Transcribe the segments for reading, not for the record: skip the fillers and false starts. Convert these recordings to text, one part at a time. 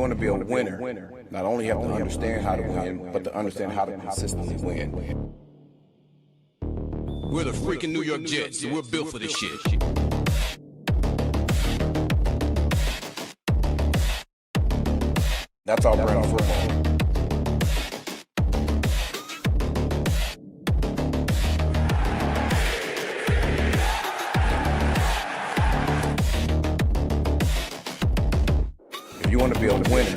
want to be a winner, not only have to understand how to win, but to understand how to consistently win. We're the freaking New York Jets, and we're built for this shit. That's our brand of football. If you want to be a winner,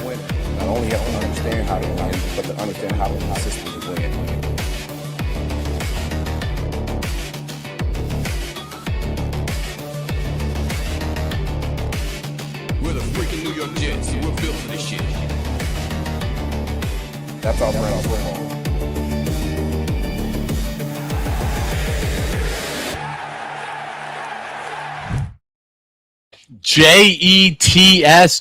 not only have to understand how to win, but to understand how to consistently win. We're the freaking New York Jets, and we're built for this shit. That's our brand of football. Jets,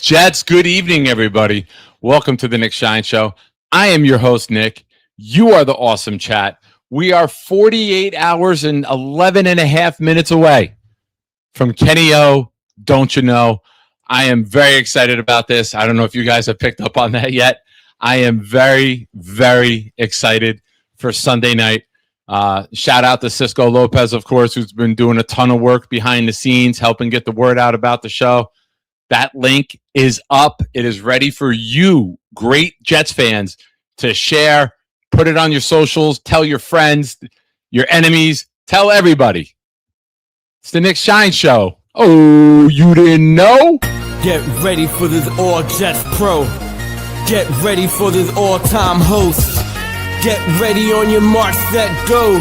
Jets. Good evening, everybody. Welcome to the Nick Shine Show. I am your host, Nick. You are the awesome chat. We are 48 hours and 11 and a half minutes away from Kenny O. Don't you know? I am very excited about this. I don't know if you guys have picked up on that yet. I am very, very excited for Sunday night. Shout out to Cisco Lopez, of course, who's been doing a ton of work behind the scenes, helping get the word out about the show. That link is up. It is ready for you, great Jets fans, to share, put it on your socials, tell your friends, your enemies, tell everybody. It's the Nick Shine Show. Oh, you didn't know? Get ready for this All Jets Pro. Get ready for this all-time host. Get ready on your mark, set, go.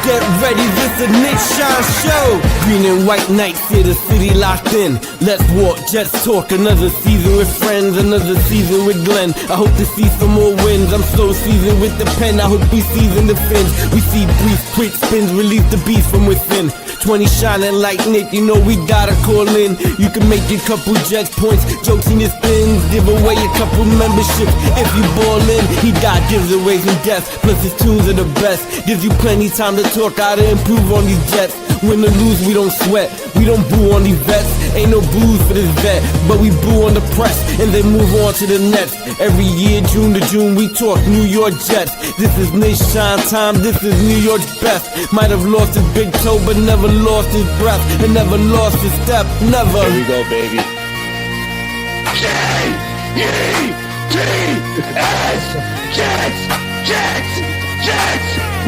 Get ready, this the Nick Shine Show. Green and white nights, here the city locked in. Let's walk, Jets talk, another season with friends, another season with Glenn. I hope to see some more wins, I'm so seasoned with the pen. I hope we season the fins. We see brief, quick spins, release the beast from within. 20 shining like Nick, you know we gotta call in. You can make a couple Jets points, jokes in your spins, give away a couple memberships. If you ball in, he God gives away some deaths, plus his tunes are the best. Gives you plenty time to talk how to improve on these Jets. Win or lose, we don't sweat, we don't boo on these vets. Ain't no booze for this vet, but we boo on the press and then move on to the next. Every year, June to June, we talk New York Jets. This is Nick Shine time, this is New York's best. Might have lost his big toe, but never lost his breath and never lost his step, never. Here we go, baby. J-E-T-S, Jets,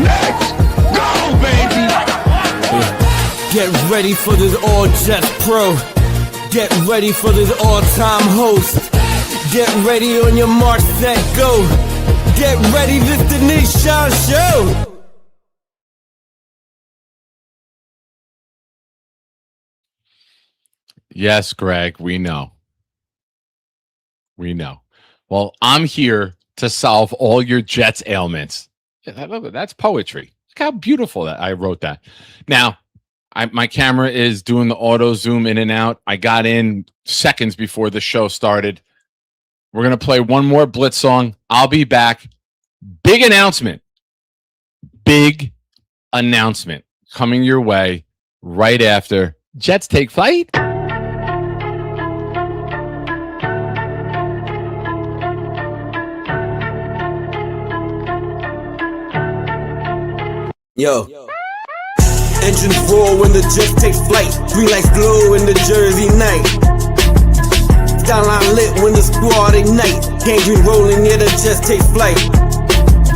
let's go, baby. Get ready for this All Jets Pro. Get ready for this all-time host. Get ready on your mark, set, go. Get ready, this the Nick Shine Show. Yes, Greg, we know. We know. Well, I'm here to solve all your Jets ailments. That's poetry. Look how beautiful that I wrote that. Now, my camera is doing the auto zoom in and out. I got in seconds before the show started. We're going to play one more Blitz song. I'll be back. Big announcement coming your way right after Jets take flight. Yo. Engines roar when the Jets take flight. Green lights glow in the Jersey night. Skyline lit when the squad ignite. Gangrene rolling, yeah, the Jets take flight.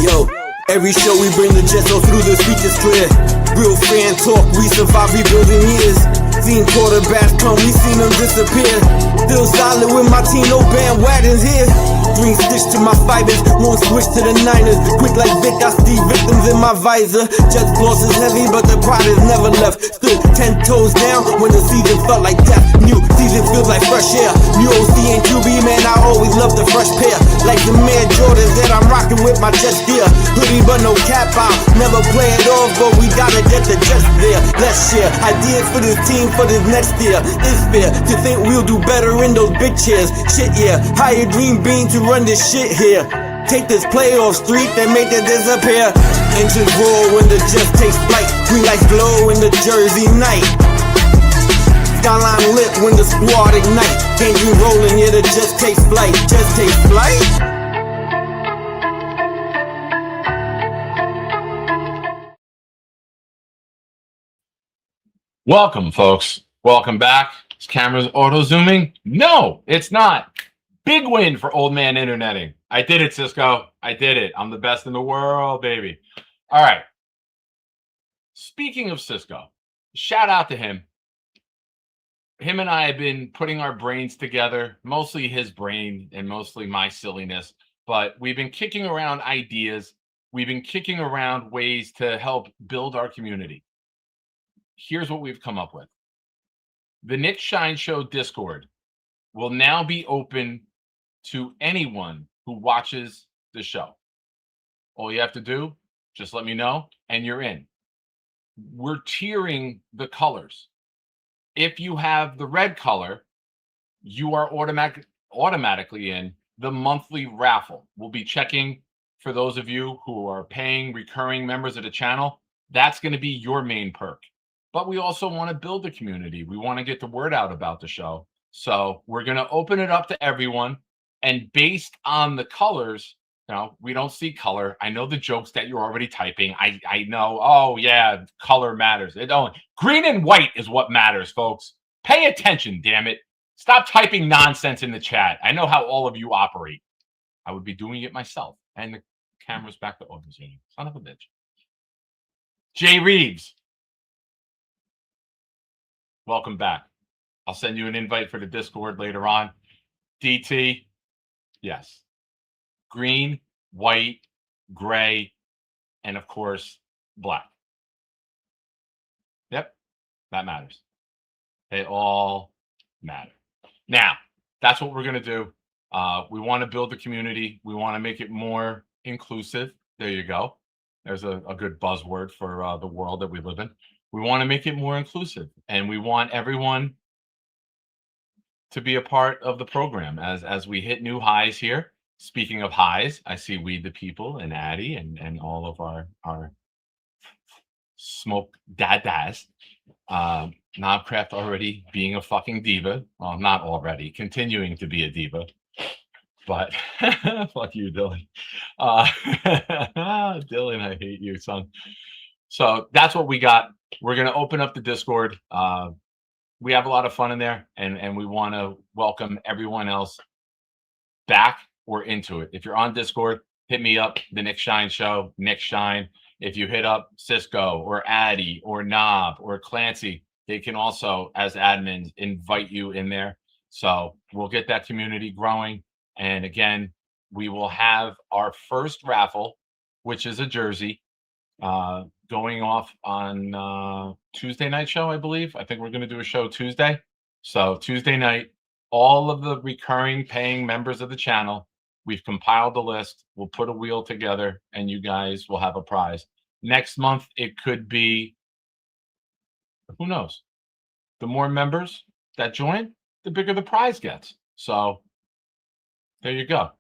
Yo, every show we bring the Jets all through, the speech is clear. Real fan talk, we survive rebuilding years. Seen quarterbacks come, we seen them disappear. Still solid with my team, no bandwagons here. Green stitch to my fibers, won't switch to the Niners. Quick like Vic, I see victims in my visor. Jets loss is heavy, but the pride is never left. Stood 10 toes down when the season felt like death. New season feels like fresh air. New OC and QB, man, I always love the fresh pair. Like the man Jordan that I'm rocking with my Jets gear. Hoodie but no cap out, never play it off, but we gotta get the Jets there. Let's share ideas for this team for this next year. It's fair to think we'll do better in those big chairs. Shit, yeah, hire Dream Bean to run this shit here. Take this playoff streak and make it disappear. Engines roar when the Jets take flight. Green lights glow in the Jersey night. Skyline lit when the squad ignite. Gangrene rolling, yeah, the just takes flight. Just takes flight. Welcome, folks. Welcome back. This camera's auto zooming. No, it's not. Big win for old man interneting. I did it, Cisco. I did it. I'm the best in the world, baby. All right. Speaking of Cisco, shout out to him. Him and I have been putting our brains together, mostly his brain and mostly my silliness, but we've been kicking around ideas. We've been kicking around ways to help build our community. Here's what we've come up with. The Nick Shine Show Discord will now be open to anyone who watches the show. All you have to do, just let me know, and you're in. We're tiering the colors. If you have the red color, you are automatically in the monthly raffle. We'll be checking for those of you who are paying recurring members of the channel. That's going to be your main perk. But we also want to build a community. We want to get the word out about the show. So we're going to open it up to everyone. And based on the colors, we don't see color. I know the jokes that you're already typing. I know, oh, yeah, color matters. It don't. Green and white is what matters, folks. Pay attention, damn it. Stop typing nonsense in the chat. I know how all of you operate. I would be doing it myself. And the camera's back to auto zooming. Son of a bitch. Jay Reeves. Welcome back. I'll send you an invite for the Discord later on. DT, yes. Green, white, gray, and of course, black. Yep, that matters. They all matter. Now, that's what we're going to do. We want to build the community. We want to make it more inclusive. There you go. There's a good buzzword for the world that we live in. We want to make it more inclusive, and we want everyone to be a part of the program as we hit new highs here. Speaking of highs, I see We the People and Addie and all of our smoke dadas. Knobcraft already being a fucking diva. Well, not already, continuing to be a diva. But fuck you, Dylan. Dylan, I hate you, son. So that's what we got. We're going to open up the Discord. We have a lot of fun in there, and we want to welcome everyone else back or into it. If you're on Discord, hit me up, the Nick Shine Show, Nick Shine. If you hit up Cisco or Addie or Knob or Clancy, they can also, as admins, invite you in there. So we'll get that community growing. And again, we will have our first raffle, which is a jersey, going off on Tuesday night show, I believe. I think we're going to do a show Tuesday. So Tuesday night, all of the recurring paying members of the channel, we've compiled the list. We'll put a wheel together and you guys will have a prize. Next month, it could be, who knows? The more members that join, the bigger the prize gets. So there you go.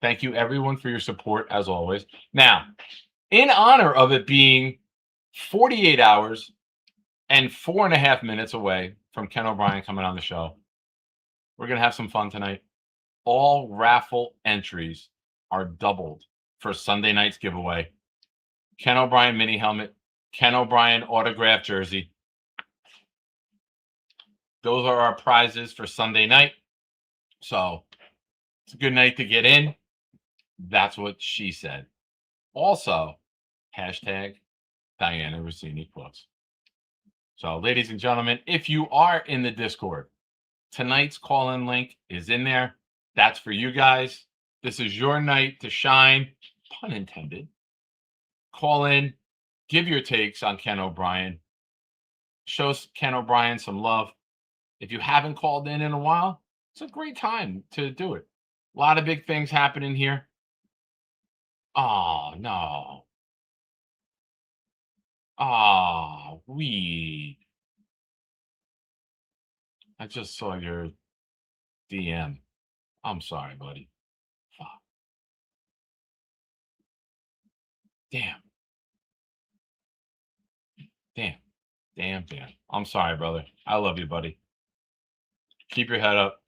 Thank you, everyone, for your support, as always. Now, in honor of it being 48 hours and 4.5 minutes away from Ken O'Brien coming on the show, we're going to have some fun tonight. All raffle entries are doubled for Sunday night's giveaway. Ken O'Brien mini helmet, Ken O'Brien autographed jersey. Those are our prizes for Sunday night. So it's a good night to get in. That's what she said. Also, hashtag Diana Rossini quotes. So, ladies and gentlemen, if you are in the Discord, tonight's call-in link is in there. That's for you guys. This is your night to shine, pun intended. Call in, give your takes on Ken O'Brien. Show Ken O'Brien some love. If you haven't called in a while, it's a great time to do it. A lot of big things happening here. Oh, no. Oh, weed. I just saw your DM. I'm sorry, buddy. Fuck. Damn. Damn. Damn. I'm sorry, brother. I love you, buddy. Keep your head up.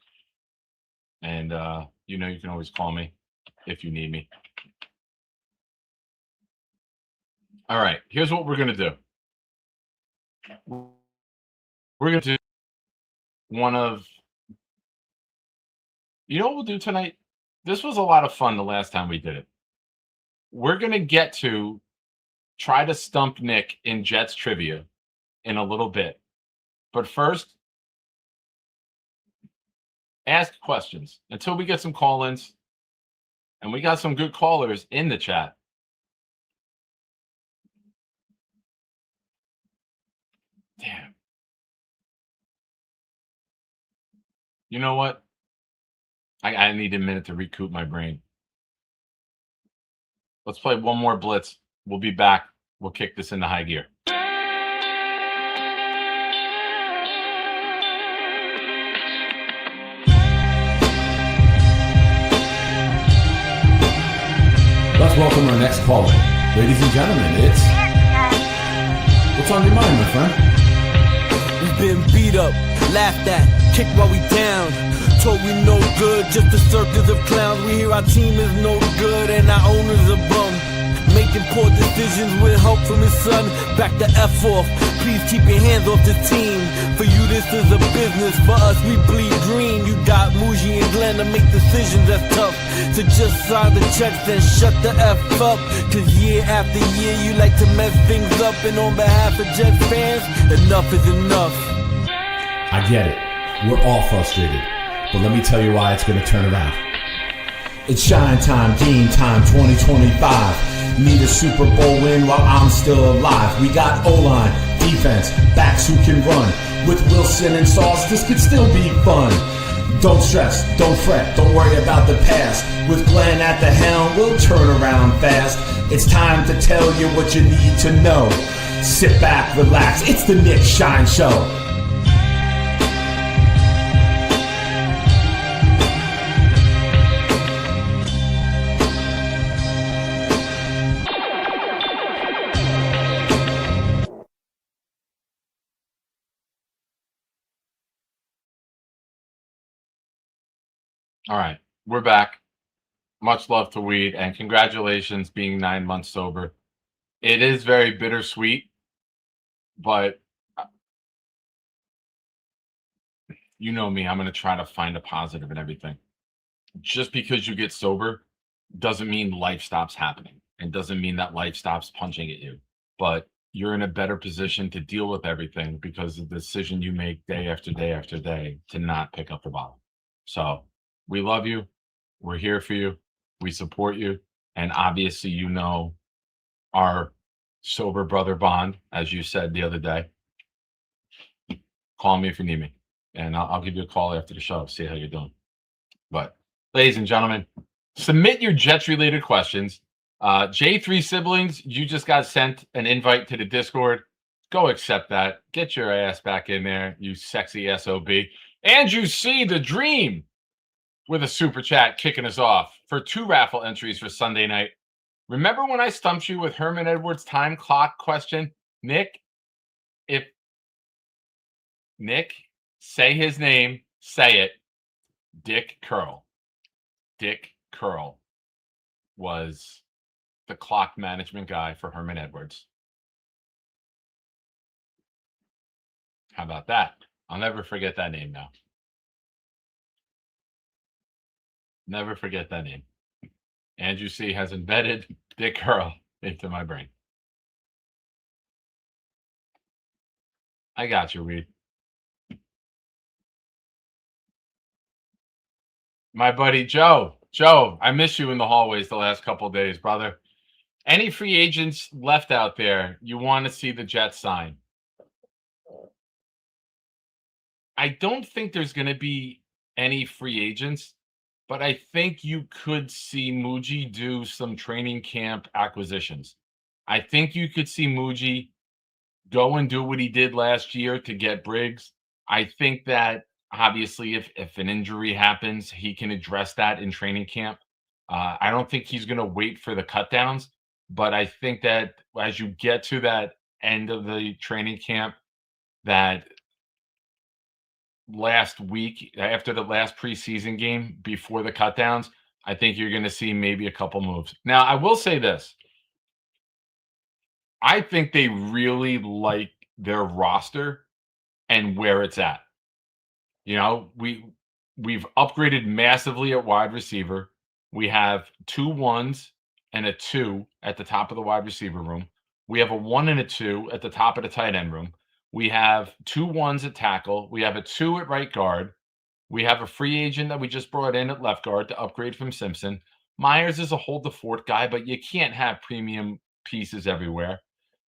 And you can always call me if you need me. All right. Here's what we're gonna do. We're gonna do one of what we'll do tonight? This was a lot of fun the last time we did it. We're gonna get to try to stump Nick in Jets trivia in a little bit. But first, ask questions until we get some call-ins. And we got some good callers in the chat. Damn. You know what? I need a minute to recoup my brain. Let's play one more blitz. We'll be back. We'll kick this into high gear. Let's welcome our next caller. Ladies and gentlemen, it's... What's on your mind, my friend? We've been beat up, laughed at, kicked while we down. Told we no good, just a circus of clowns. We hear our team is no good and our owner's a bum. Making poor decisions with help from his son. Back the F off, please keep your hands off the team. For you this is a business, for us we bleed green. You got Muji and Glenn to make decisions that's tough. So just sign the checks and shut the F up. Cause year after year you like to mess things up. And on behalf of Jets fans, enough is enough. I get it. We're all frustrated. But let me tell you why it's going to turn around. It's shine time, game time, 2025. Need a Super Bowl win while I'm still alive. We got O-line, defense, backs who can run. With Wilson and Sauce, this could still be fun. Don't stress, don't fret, don't worry about the past. With Glenn at the helm, we'll turn around fast. It's time to tell you what you need to know. Sit back, relax, it's the Nick Shine Show. All right, we're back. Much love to weed, and congratulations being 9 months sober. It is very bittersweet, but you know me, I'm going to try to find a positive in everything. Just because you get sober doesn't mean life stops happening, and doesn't mean that life stops punching at you. But you're in a better position to deal with everything because of the decision you make day after day after day to not pick up the bottle. So we love you. We're here for you. We support you. And obviously, our sober brother bond, as you said the other day. Call me if you need me. And I'll give you a call after the show, see how you're doing. But ladies and gentlemen, submit your Jets-related questions. J3 siblings, you just got sent an invite to the Discord. Go accept that. Get your ass back in there, you sexy SOB. And you see the dream with a super chat kicking us off for 2 raffle entries for Sunday night. Remember when I stumped you with Herman Edwards' time clock question? Nick, say his name, say it. Dick Curl. Dick Curl was the clock management guy for Herman Edwards. How about that? I'll never forget that name now. Never forget that name. Andrew C. has embedded Dick Curl into my brain. I got you, Reed. My buddy Joe. Joe, I miss you in the hallways the last couple of days, brother. Any free agents left out there you want to see the Jets sign? I don't think there's going to be any free agents, but I think you could see Muji do some training camp acquisitions. I think you could see Muji go and do what he did last year to get Briggs. I think that obviously if an injury happens, he can address that in training camp. I don't think he's going to wait for the cutdowns, but I think that as you get to that end of the training camp, that last week, after the last preseason game, before the cutdowns, I think you're going to see maybe a couple moves. Now, I will say this. I think they really like their roster and where it's at. You know, we've upgraded massively at wide receiver. We have 2 1s and a 2 at the top of the wide receiver room. We have a 1 and a 2 at the top of the tight end room. We have 2 1s at tackle. We have a 2 at right guard. We have a free agent that we just brought in at left guard to upgrade from Simpson. Myers is a hold the fort guy, but you can't have premium pieces everywhere.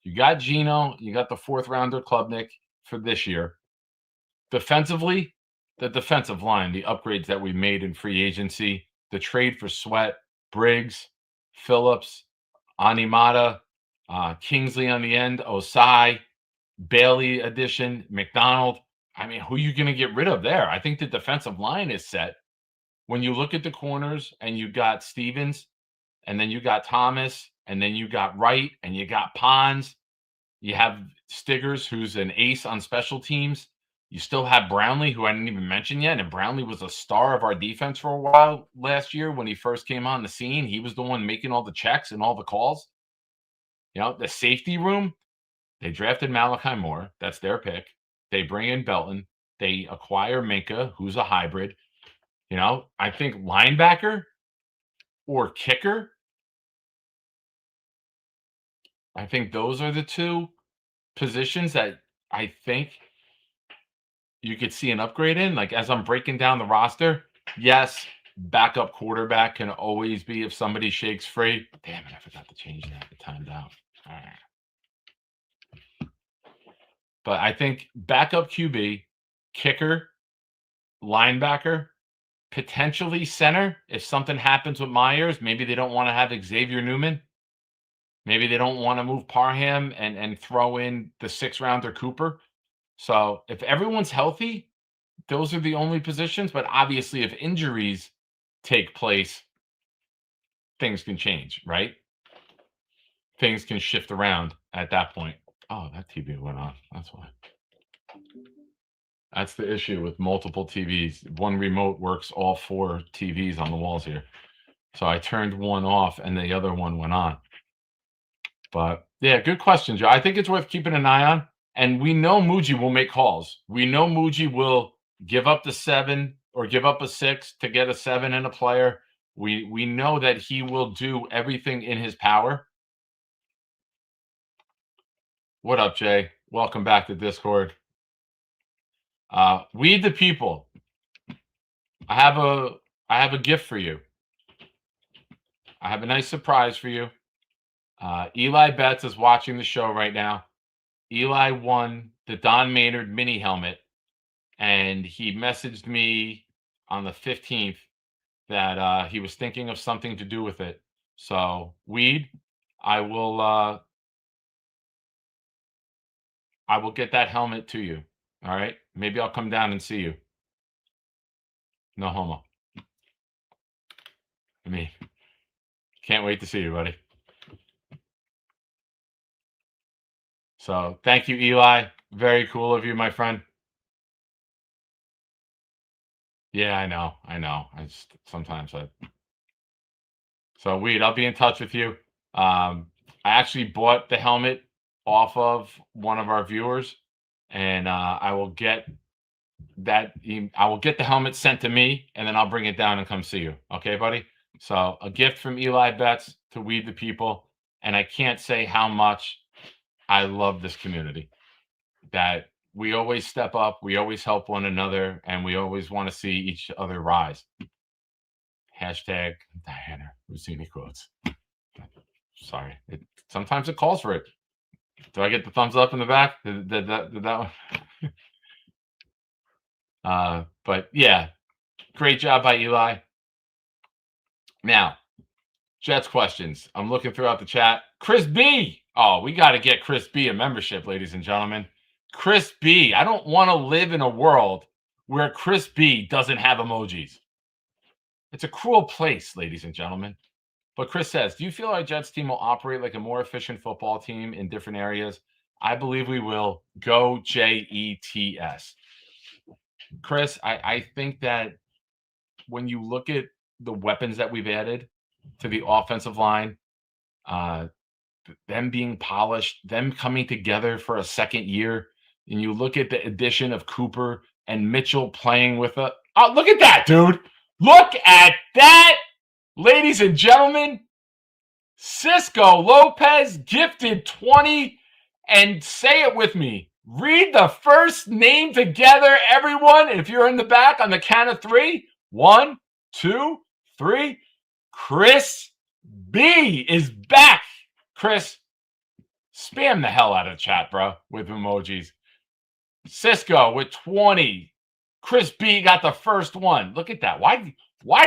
You got Gino, you got the 4th rounder Klubnik for this year. Defensively, the defensive line, the upgrades that we made in free agency, the trade for Sweat, Briggs, Phillips, Animata, Kingsley on the end, Osai, Bailey addition, McDonald. I mean, who are you going to get rid of there? I think the defensive line is set. When you look at the corners and you got Stevens, and then you got Thomas, and then you got Wright, and you got Pons, you have Stiggers, who's an ace on special teams. You still have Brownlee, who I didn't even mention yet. And Brownlee was a star of our defense for a while last year when he first came on the scene. He was the one making all the checks and all the calls. You know, the safety room, they drafted Malachi Moore. That's their pick. They bring in Belton. They acquire Minka, who's a hybrid. You know, I think linebacker or kicker, I think those are the 2 positions that I think you could see an upgrade in. Like, as I'm breaking down the roster, yes, backup quarterback can always be if somebody shakes free. Damn it, I forgot to change that. It timed out. All right. But I think backup QB, kicker, linebacker, potentially center. If something happens with Myers, maybe they don't want to have Xavier Newman. Maybe they don't want to move Parham and throw in the 6th rounder Cooper. So if everyone's healthy, those are the only positions. But obviously, if injuries take place, things can change, right? Things can shift around at that point. Oh, that TV went off. That's why. That's the issue with multiple TVs. One remote works all 4 TVs on the walls here. So I turned one off and the other one went on. But yeah, good question, Joe. I think it's worth keeping an eye on. And we know Muji will make calls. We know Muji will give up the 7 or give up a 6 to get a 7 and a player. We know that he will do everything in his power. What up, Jay? Welcome back to Discord. We the people. I have a gift for you. I have a nice surprise for you. Eli Betts is watching the show right now. Eli won the Don Maynard mini helmet, and he messaged me on the 15th that he was thinking of something to do with it. So, Weed, I will get that helmet to you. All right? Maybe I'll come down and see you. No homo. I mean, can't wait to see you, buddy. So thank you, Eli. Very cool of you, my friend. Yeah, I know. So Weed, I'll be in touch with you. I actually bought the helmet off of one of our viewers, and I will get the helmet sent to me, and then I'll bring it down and come see you. Okay, buddy? So a gift from Eli Betts to Weed the People, and I can't say how much I love this community. That we always step up, we always help one another, and we always want to see each other rise. Hashtag Diana Rossini quotes. Sorry. Sometimes it calls for it. Do I get the thumbs up in the back? Did that one? But yeah, great job by Eli. Now, Jets questions. I'm looking throughout the chat. Chris B. Oh, we got to get Chris B a membership, ladies and gentlemen. Chris B. I don't want to live in a world where Chris B doesn't have emojis. It's a cruel place, ladies and gentlemen. But Chris says, do you feel our Jets team will operate like a more efficient football team in different areas? I believe we will. Go Jets. Chris, I think that when you look at the weapons that we've added to the offensive line, them being polished, them coming together for a second year, and you look at the addition of Cooper and Mitchell playing with a look at that, dude. Look at that, ladies and gentlemen. Cisco Lopez gifted 20, and say it with me. Read the first name together, everyone. If you're in the back on the count of 3, 1, 2, 3. Chris B is back. Chris, spam the hell out of chat, bro, with emojis. Cisco with 20. Chris B got the first one. Look at that. Why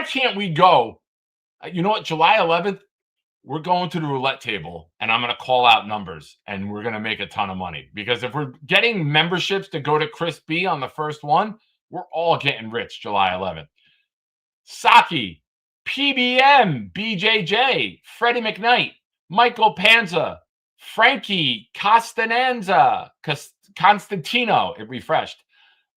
can't we go? You know what? July 11th, we're going to the roulette table, and I'm going to call out numbers, and we're going to make a ton of money. Because if we're getting memberships to go to Chris B on the first one, we're all getting rich July 11th. Saki, PBM, BJJ, Freddie McKnight, Michael Panza, Frankie Costanza, Constantino, it refreshed.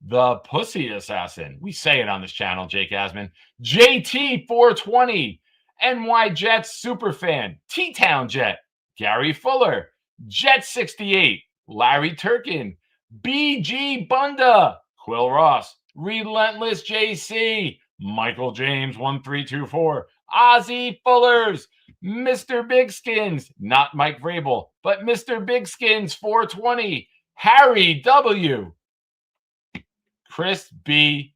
The Pussy Assassin, we say it on this channel, Jake Asman, JT 420, NY Jets Superfan, T-Town Jet, Gary Fuller, Jet 68, Larry Turkin, BG Bunda, Quill Ross, Relentless JC, Michael James 1324, Ozzy Fullers, Mr. Big Skins, not Mike Vrabel, but Mr. Big Skins 420, Harry W, Chris B,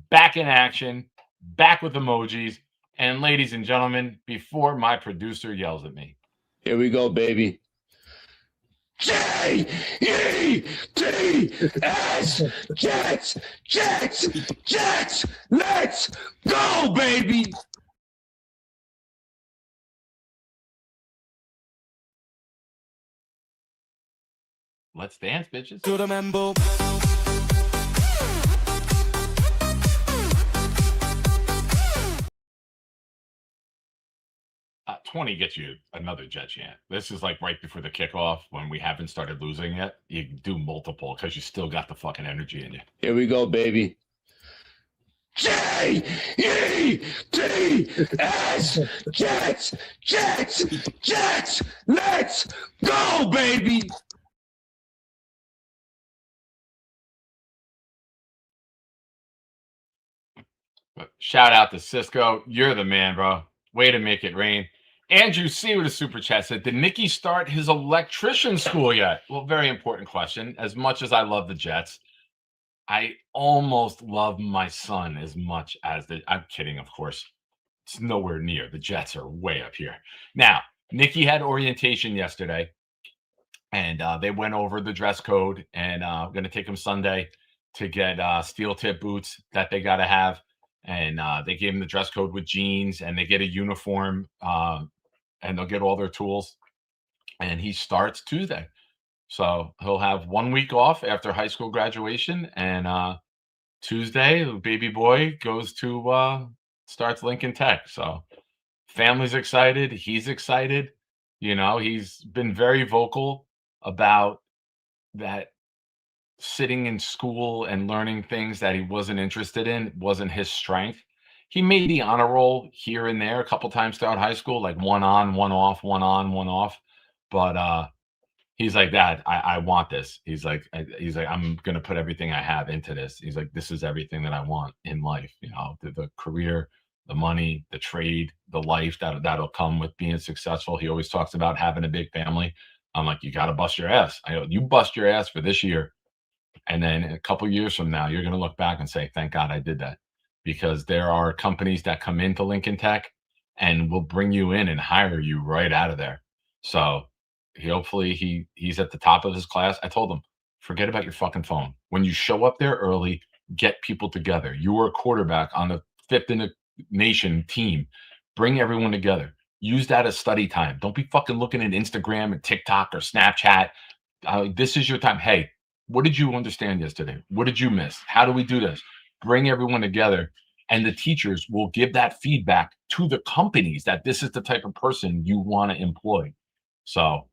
back in action, back with emojis. And ladies and gentlemen, before my producer yells at me. Here we go, baby. Jets, let's go, baby. Let's dance, bitches. To the member. 20 gets you another jet chant. This is like right before the kickoff when we haven't started losing yet. You do multiple because you still got the fucking energy in you. Here we go, baby. Jets, let's go, baby. But shout out to Cisco. You're the man, bro. Way to make it rain. Andrew C. with a super chat said, did Nicky start his electrician school yet? Well, very important question. As much as I love the Jets, I almost love my son as much as I'm kidding, of course. It's nowhere near. The Jets are way up here. Now, Nicky had orientation yesterday, and they went over the dress code, and I'm going to take him Sunday to get steel tip boots that they got to have. And they gave him the dress code with jeans, and they get a uniform, and they'll get all their tools. And he starts Tuesday. So he'll have 1 week off after high school graduation. And Tuesday, the baby boy goes to starts Lincoln Tech. So family's excited. He's excited. You know, he's been very vocal about that. Sitting in school and learning things that he wasn't interested in wasn't his strength. He made the honor roll here and there a couple times throughout high school, like one on, one off, one on, one off. But he's like, Dad, I want this. He's like, I'm gonna put everything I have into this. He's like, this is everything that I want in life. You know, the career, the money, the trade, the life that'll come with being successful. He always talks about having a big family. I'm like, you got to bust your ass. I go, you bust your ass for this year. And then a couple of years from now, you're going to look back and say, thank God I did that. Because there are companies that come into Lincoln Tech and will bring you in and hire you right out of there. So hopefully he's at the top of his class. I told him, forget about your fucking phone. When you show up there early, get people together. You were a quarterback on the 5th in the nation team. Bring everyone together. Use that as study time. Don't be fucking looking at Instagram and TikTok or Snapchat. This is your time. Hey, what did you understand yesterday? What did you miss? How do we do this? Bring everyone together, and the teachers will give that feedback to the companies that this is the type of person you want to employ. So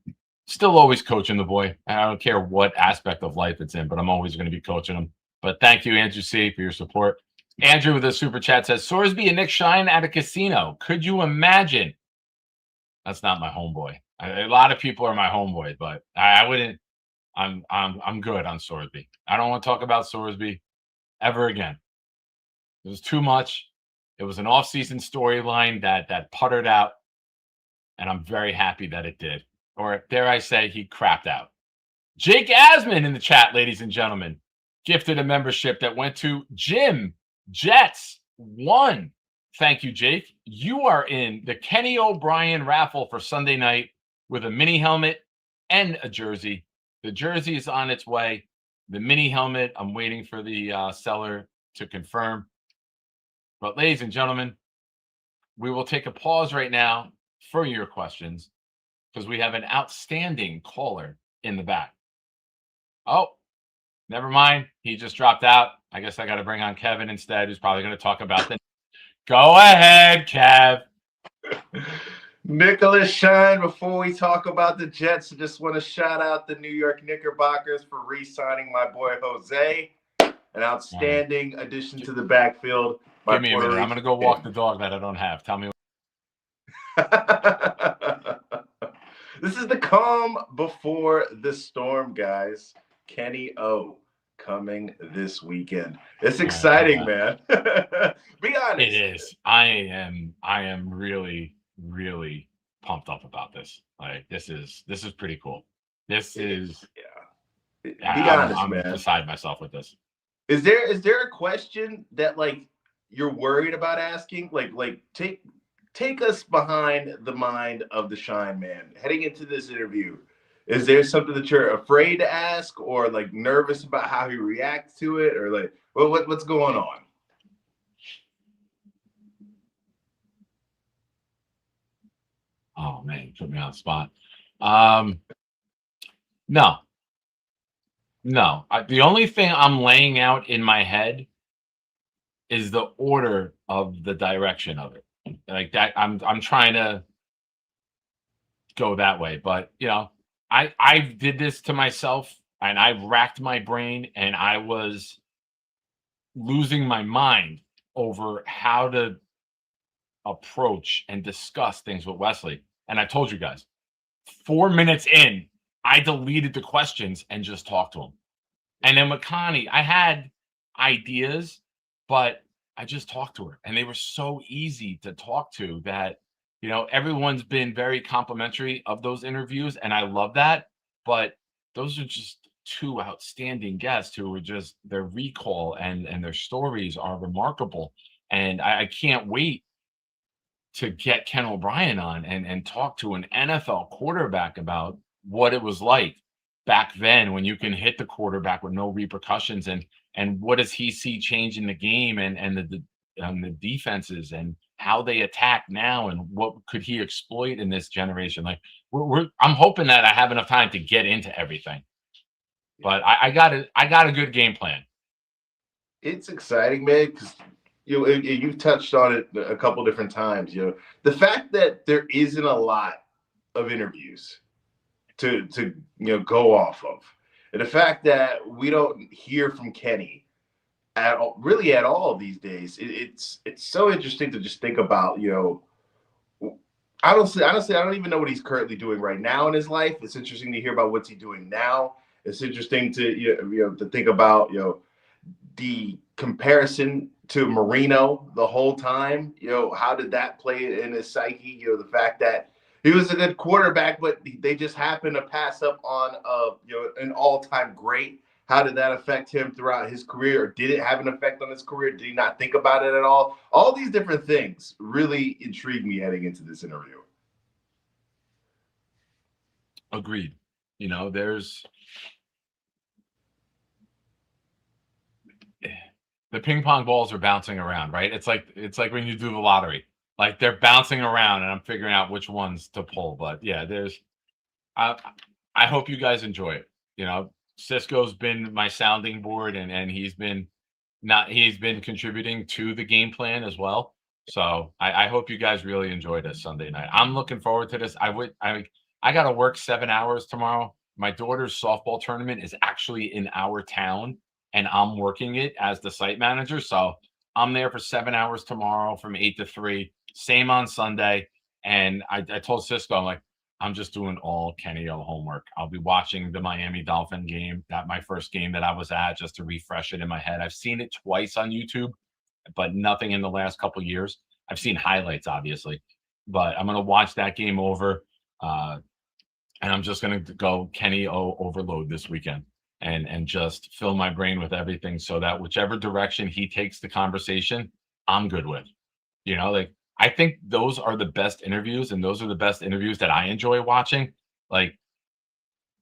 Still always coaching the boy. I don't care what aspect of life it's in, but I'm always going to be coaching him. But thank you, Andrew C., for your support. Andrew with a super chat says, Sorsby and Nick Shine at a casino. Could you imagine? That's not my homeboy. A lot of people are my homeboys, but I wouldn't. I'm good on Sorsby. I don't want to talk about Sorsby ever again. It was too much. It was an off-season storyline that puttered out, and I'm very happy that it did. Or dare I say, he crapped out. Jake Asman in the chat, ladies and gentlemen, gifted a membership that went to Jim Jets 1. Thank you, Jake. You are in the Kenny O'Brien raffle for Sunday night with a mini helmet and a jersey. The jersey is on its way. The mini helmet, I'm waiting for the seller to confirm. But ladies and gentlemen, we will take a pause right now for your questions because we have an outstanding caller in the back. Oh, never mind. He just dropped out. I guess I got to bring on Kevin instead, who's probably going to talk about the. Go ahead, Kev. Nicholas Shine, before we talk about the Jets, I just want to shout out the New York Knickerbockers for re-signing my boy Jose. An outstanding addition to the backfield. Give me a minute. I'm going to go walk the dog that I don't have. Tell me. This is the calm before the storm, guys. Kenny O coming this weekend. It's exciting, man. Be honest. It is. I am really, really pumped up about this. Like this is pretty cool. This is Be honest, I'm man. beside myself with this. Is there a question that like you're worried about asking? Like take us behind the mind of the Shine Man heading into this interview. Is there something that you're afraid to ask or like nervous about how he reacts to it, or like what's going on? Oh man, you put me on the spot. No. The only thing I'm laying out in my head is the order of the direction of it. Like that, I'm trying to go that way, but you know, I did this to myself and I racked my brain and I was losing my mind over how to approach and discuss things with Wesley. And I told you guys, 4 minutes in, I deleted the questions and just talked to him. And then with Connie, I had ideas, but I just talked to her and they were so easy to talk to that, you know, everyone's been very complimentary of those interviews and I love that. But those are just two outstanding guests who were just their recall and their stories are remarkable. And I can't wait to get Ken O'Brien on and talk to an NFL quarterback about what it was like back then when you can hit the quarterback with no repercussions and what does he see change in the game and the defenses and how they attack now and what could he exploit in this generation. Like I'm hoping that I have enough time to get into everything, but I got a good game plan. It's exciting, man, because you've touched on it a couple different times. You know, the fact that there isn't a lot of interviews to go off of, and the fact that we don't hear from Kenny at all these days. It's so interesting to just think about. You know, honestly, I don't even know what he's currently doing right now in his life. It's interesting to hear about what's he doing now. It's interesting to to think about the comparison to Marino the whole time. How did that play in his psyche? The fact that he was a good quarterback, but they just happened to pass up on an all-time great. How did that affect him throughout his career? Or did it have an effect on his career? Did he not think about it at all? All these different things really intrigue me heading into this interview. Agreed. There's the ping pong balls are bouncing around, right? It's like when you do the lottery, like they're bouncing around and I'm figuring out which ones to pull. But yeah, I hope you guys enjoy it. Cisco's been my sounding board and he's been contributing to the game plan as well. So I hope you guys really enjoy this Sunday night. I'm looking forward to this. I got to work 7 hours tomorrow. My daughter's softball tournament is actually in our town, and I'm working it as the site manager. So I'm there for 7 hours tomorrow from 8 to 3. Same on Sunday. And I told Cisco, I'm like, I'm just doing all Kenny O homework. I'll be watching the Miami Dolphin game, that my first game that I was at, just to refresh it in my head. I've seen it twice on YouTube, but nothing in the last couple of years. I've seen highlights, obviously, but I'm going to watch that game over. And I'm just going to go Kenny O overload this weekend and just fill my brain with everything so that whichever direction he takes the conversation, I'm good with. Like, I think those are the best interviews, and those are the best interviews that I enjoy watching. Like,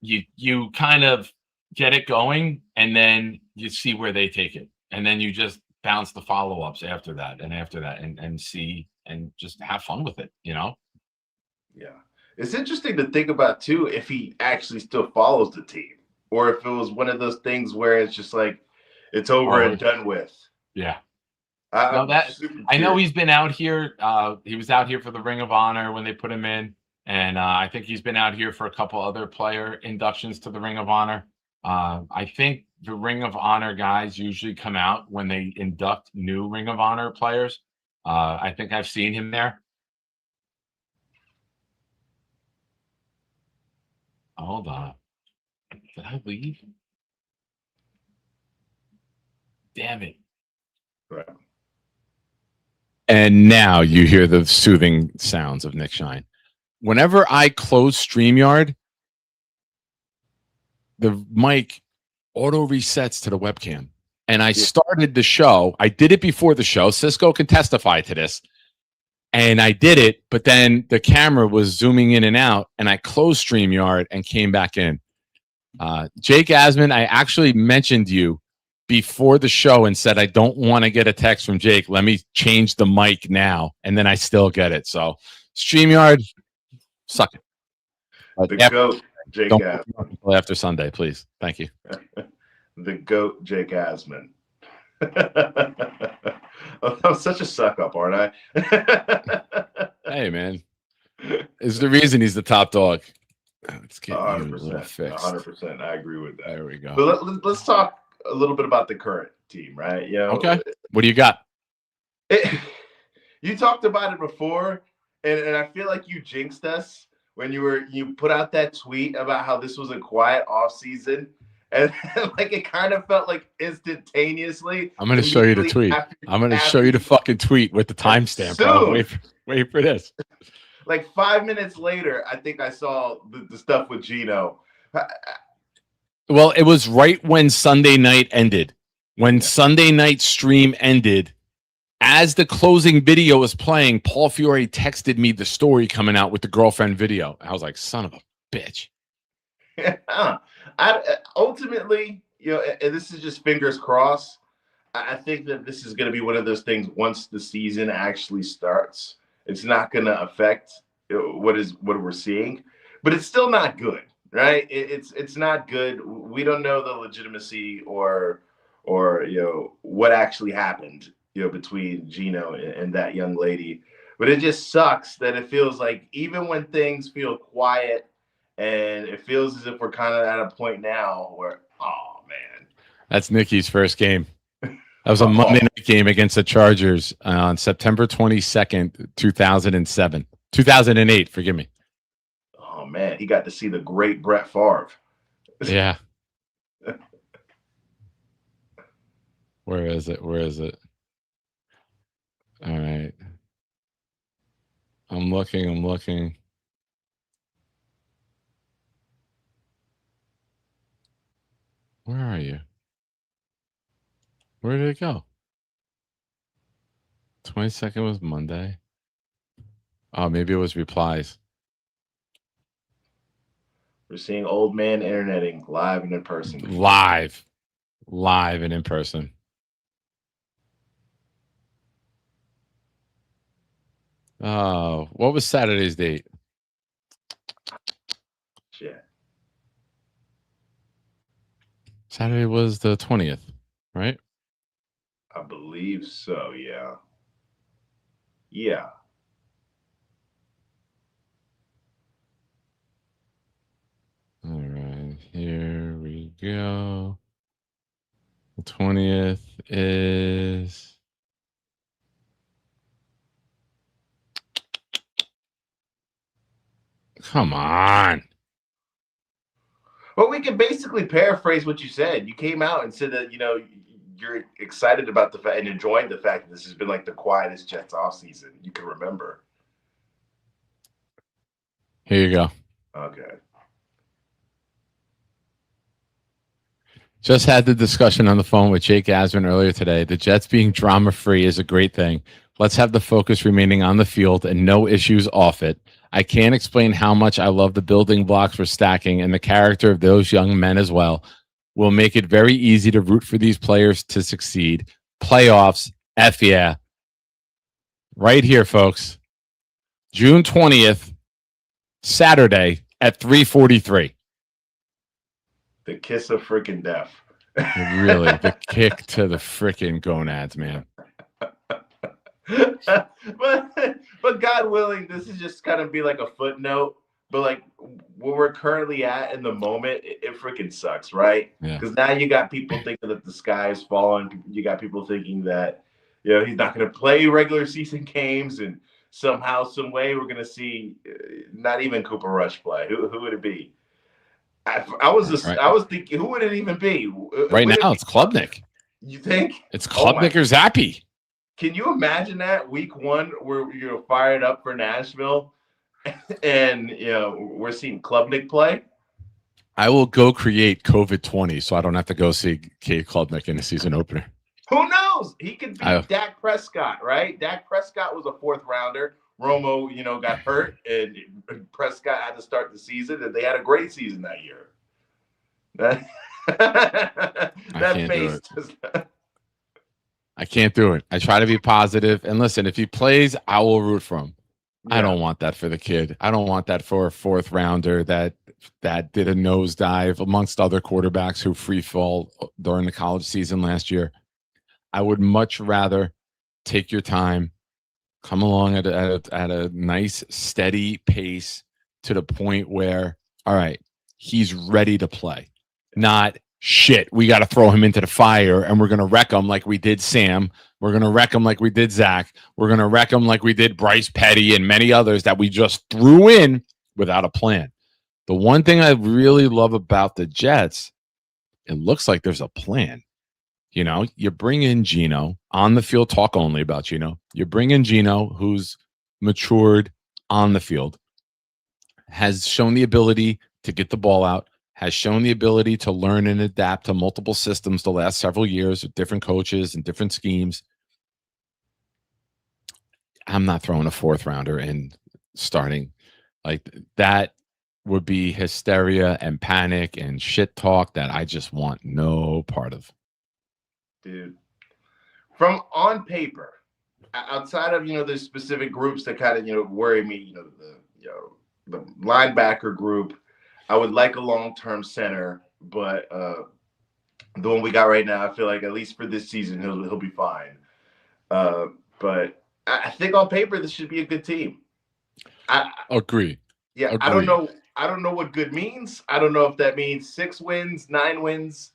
you kind of get it going, and then you see where they take it, and then you just bounce the follow-ups after that and see and just have fun with it. Yeah. It's interesting to think about too if he actually still follows the team, or if it was one of those things where it's just like it's over and done with. Yeah. I'm No, super I know curious. he's been out here. He was out here for the Ring of Honor when they put him in, and I think he's been out here for a couple other player inductions to the Ring of Honor. I think the Ring of Honor guys usually come out when they induct new Ring of Honor players. I think I've seen him there. Hold on. Did I leave? Damn it. Right. And now you hear the soothing sounds of Nick Shine. Whenever I close StreamYard, the mic auto resets to the webcam. And I started the show. I did it before the show. Cisco can testify to this. And I did it, but then the camera was zooming in and out, and I closed StreamYard and came back in. Jake Asman, I actually mentioned you before the show and said, I don't want to get a text from Jake. Let me change the mic now. And then I still get it. So StreamYard, suck it. The GOAT, Jake Asman. Until after Sunday, please. Thank you. The GOAT, Jake Asman. I'm such a suck up, aren't I? Hey, man. It's the reason he's the top dog. Let's get 100%, fixed. 100%. I agree with that. There we go. But let's talk a little bit about the current team, right? Okay. What do you got? You talked about it before, and I feel like you jinxed us when you put out that tweet about how this was a quiet off season, and like it kind of felt like instantaneously. I'm going to show you the tweet. I'm going to show you the fucking tweet with the timestamp, bro. Wait for this. Like 5 minutes later, I think I saw the stuff with Gino. Well, it was right when Sunday night ended. When Sunday night stream ended, as the closing video was playing, Paul Fiore texted me the story coming out with the girlfriend video. I was like, son of a bitch. Ultimately, and this is just fingers crossed. I think that this is going to be one of those things once the season actually starts. It's not going to affect what we're seeing, but it's still not good, right? It's not good. We don't know the legitimacy or what actually happened, between Gino and that young lady. But it just sucks that it feels like even when things feel quiet and it feels as if we're kind of at a point now where, oh man, that's Nikki's first game. That was a Monday night game against the Chargers on September 22nd, 2008. Forgive me. Oh, man. He got to see the great Brett Favre. Yeah. Where is it? All right. I'm looking. Where are you? Where did it go? 22nd was Monday. Oh, maybe it was replies. We're seeing old man interneting live and in person. Live and in person. Oh, what was Saturday's date? Shit. Saturday was the 20th, right? I believe so, yeah. Yeah. go. The 20th is. Come on. Well, we can basically paraphrase what you said. You came out and said that, you're excited about the fact and enjoying the fact that this has been like the quietest Jets offseason you can remember. Here you go. Okay. Just had the discussion on the phone with Jake Asman earlier today. The Jets being drama-free is a great thing. Let's have the focus remaining on the field and no issues off it. I can't explain how much I love the building blocks we're stacking and the character of those young men as well. Will make it very easy to root for these players to succeed. Playoffs, F yeah. Right here, folks. June 20th, Saturday at 3:43. The kiss of freaking death. Really, the kick to the freaking gonads, man. but God willing, this is just kind of be like a footnote. But like where we're currently at in the moment, it freaking sucks, right? Yeah. Because now you got people thinking that the sky is falling. You got people thinking that he's not going to play regular season games, and somehow, some way, we're going to see not even Cooper Rush play. Who would it be? I was thinking, who would it even be? Right now, it's Klubnik. You think it's Klubnik or Zappy? Can you imagine that week one where you're fired up for Nashville, and we're seeing Klubnik play? I will go create COVID-20 so I don't have to go see Cade Klubnik in the season opener. Who knows? He could be Dak Prescott, right? Dak Prescott was a 4th rounder. Romo, got hurt, and Prescott had to start the season, and they had a great season that year. That face. I can't do it. I try to be positive. And listen, if he plays, I will root for him. Yeah. I don't want that for the kid. I don't want that for a 4th rounder that did a nosedive amongst other quarterbacks who free fall during the college season last year. I would much rather take your time, come along at a nice, steady pace to the point where, all right, he's ready to play. Not, shit, we got to throw him into the fire and we're going to wreck him like we did Sam. We're going to wreck him like we did Zach. We're going to wreck him like we did Bryce Petty and many others that we just threw in without a plan. The one thing I really love about the Jets, it looks like there's a plan. You bring in Geno on the field, talk only about Geno. You bring in Geno, who's matured on the field, has shown the ability to get the ball out, has shown the ability to learn and adapt to multiple systems the last several years with different coaches and different schemes. I'm not throwing a 4th rounder in starting. Like that would be hysteria and panic and shit talk that I just want no part of. Dude, from on paper, outside of the specific groups that kind of worry me, the linebacker group, I would like a long-term center, but the one we got right now, I feel like at least for this season he'll be fine. But I think on paper this should be a good team. I agree. Yeah, agree. I don't know what good means. I don't know if that means 6 wins, 9 wins.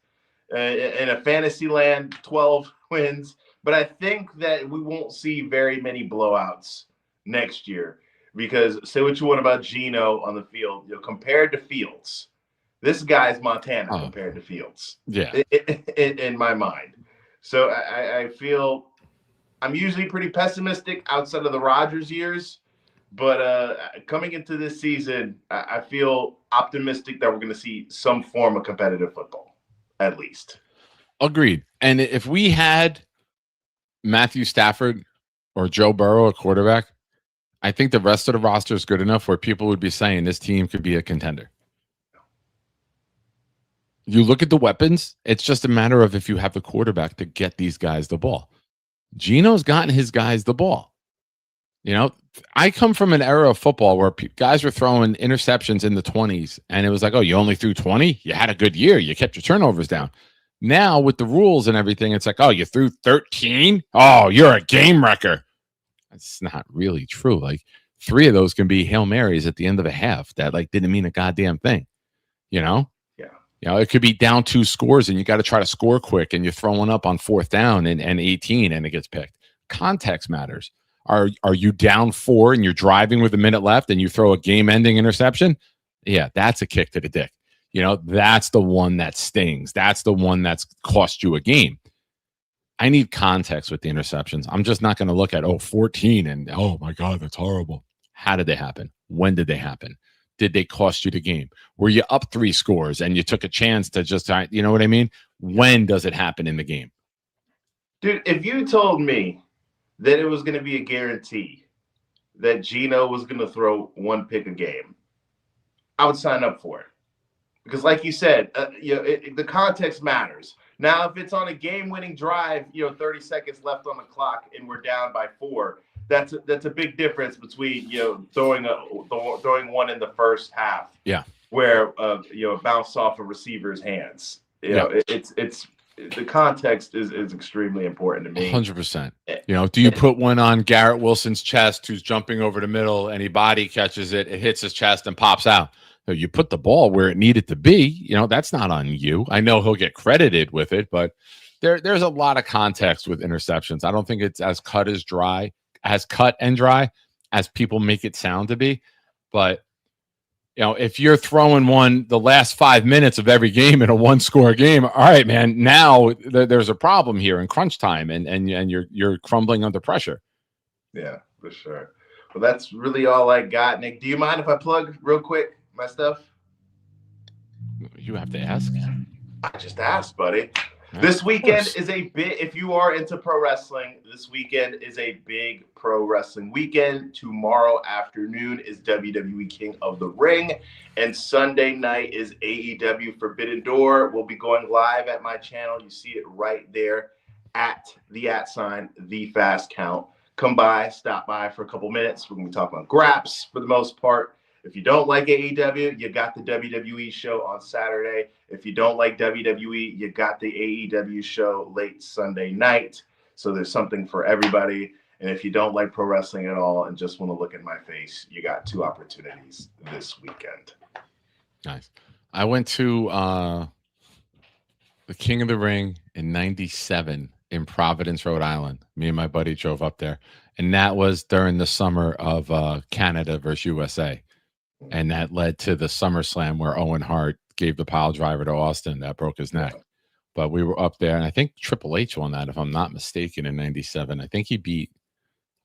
In a fantasy land, 12 wins. But I think that we won't see very many blowouts next year because say what you want about Geno on the field, compared to Fields, this guy's Montana compared to Fields. Yeah. In my mind. So I feel I'm usually pretty pessimistic outside of the Rodgers years. But coming into this season, I feel optimistic that we're going to see some form of competitive football. At least. Agreed. And if we had Matthew Stafford or Joe Burrow, a quarterback, I think the rest of the roster is good enough where people would be saying this team could be a contender. You look at the weapons, it's just a matter of if you have the quarterback to get these guys the ball. Geno's gotten his guys the ball. I come from an era of football where guys were throwing interceptions in the 20s, and it was like, oh, you only threw 20? You had a good year. You kept your turnovers down. Now, with the rules and everything, it's like, oh, you threw 13? Oh, you're a game wrecker. That's not really true. Like, 3 of those can be Hail Marys at the end of a half that, didn't mean a goddamn thing. Yeah. You know, it could be down 2 scores and you got to try to score quick and you're throwing up on 4th down and 18 and it gets picked. Context matters. Are you down 4 and you're driving with a minute left and you throw a game-ending interception? Yeah, that's a kick to the dick. You know, that's the one that stings. That's the one that's cost you a game. I need context with the interceptions. I'm just not going to look at 14 and oh my God, that's horrible. How did they happen? When did they happen? Did they cost you the game? Were you up 3 scores and you took a chance to just, you know what I mean? When does it happen in the game? Dude, if you told me that it was going to be a guarantee that Geno was going to throw 1 pick a game, I would sign up for it. Because like you said, the context matters. Now, if it's on a game-winning drive, 30 seconds left on the clock and we're down by 4, that's a big difference between throwing one in the first half, where bounce off a receiver's hands. It's the context is extremely important to me. 100%. Do you put one on Garrett Wilson's chest, who's jumping over the middle, and he body catches it, it hits his chest and pops out? So you put the ball where it needed to be. That's not on you. I know he'll get credited with it, but there's a lot of context with interceptions. I don't think it's as cut and dry as people make it sound to be. But if you're throwing one the last 5 minutes of every game in a 1-score game, all right, man, now there's a problem here in crunch time, and you're crumbling under pressure. Yeah, for sure. Well, that's really all I got, Nick. Do you mind if I plug real quick my stuff? You have to ask. I just asked, buddy. This weekend is if you are into pro wrestling, this weekend is a big pro wrestling weekend. Tomorrow afternoon is WWE King of the Ring, and Sunday night is AEW Forbidden Door. We'll be going live at my channel. You see it right there at the @TheFastCount. Come by, stop by for a couple minutes. We're going to be talking about graps for the most part. If you don't like AEW, you got the WWE show on Saturday. If you don't like WWE, you got the AEW show late Sunday night. So there's something for everybody. And if you don't like pro wrestling at all and just want to look at my face, you got 2 opportunities this weekend. Nice. I went to the King of the Ring in '97 in Providence, Rhode Island. Me and my buddy drove up there. And that was during the summer of Canada versus USA. And that led to the SummerSlam where Owen Hart gave the pile driver to Austin that broke his neck. But we were up there, and I think Triple H won that, if I'm not mistaken, in '97. I think he beat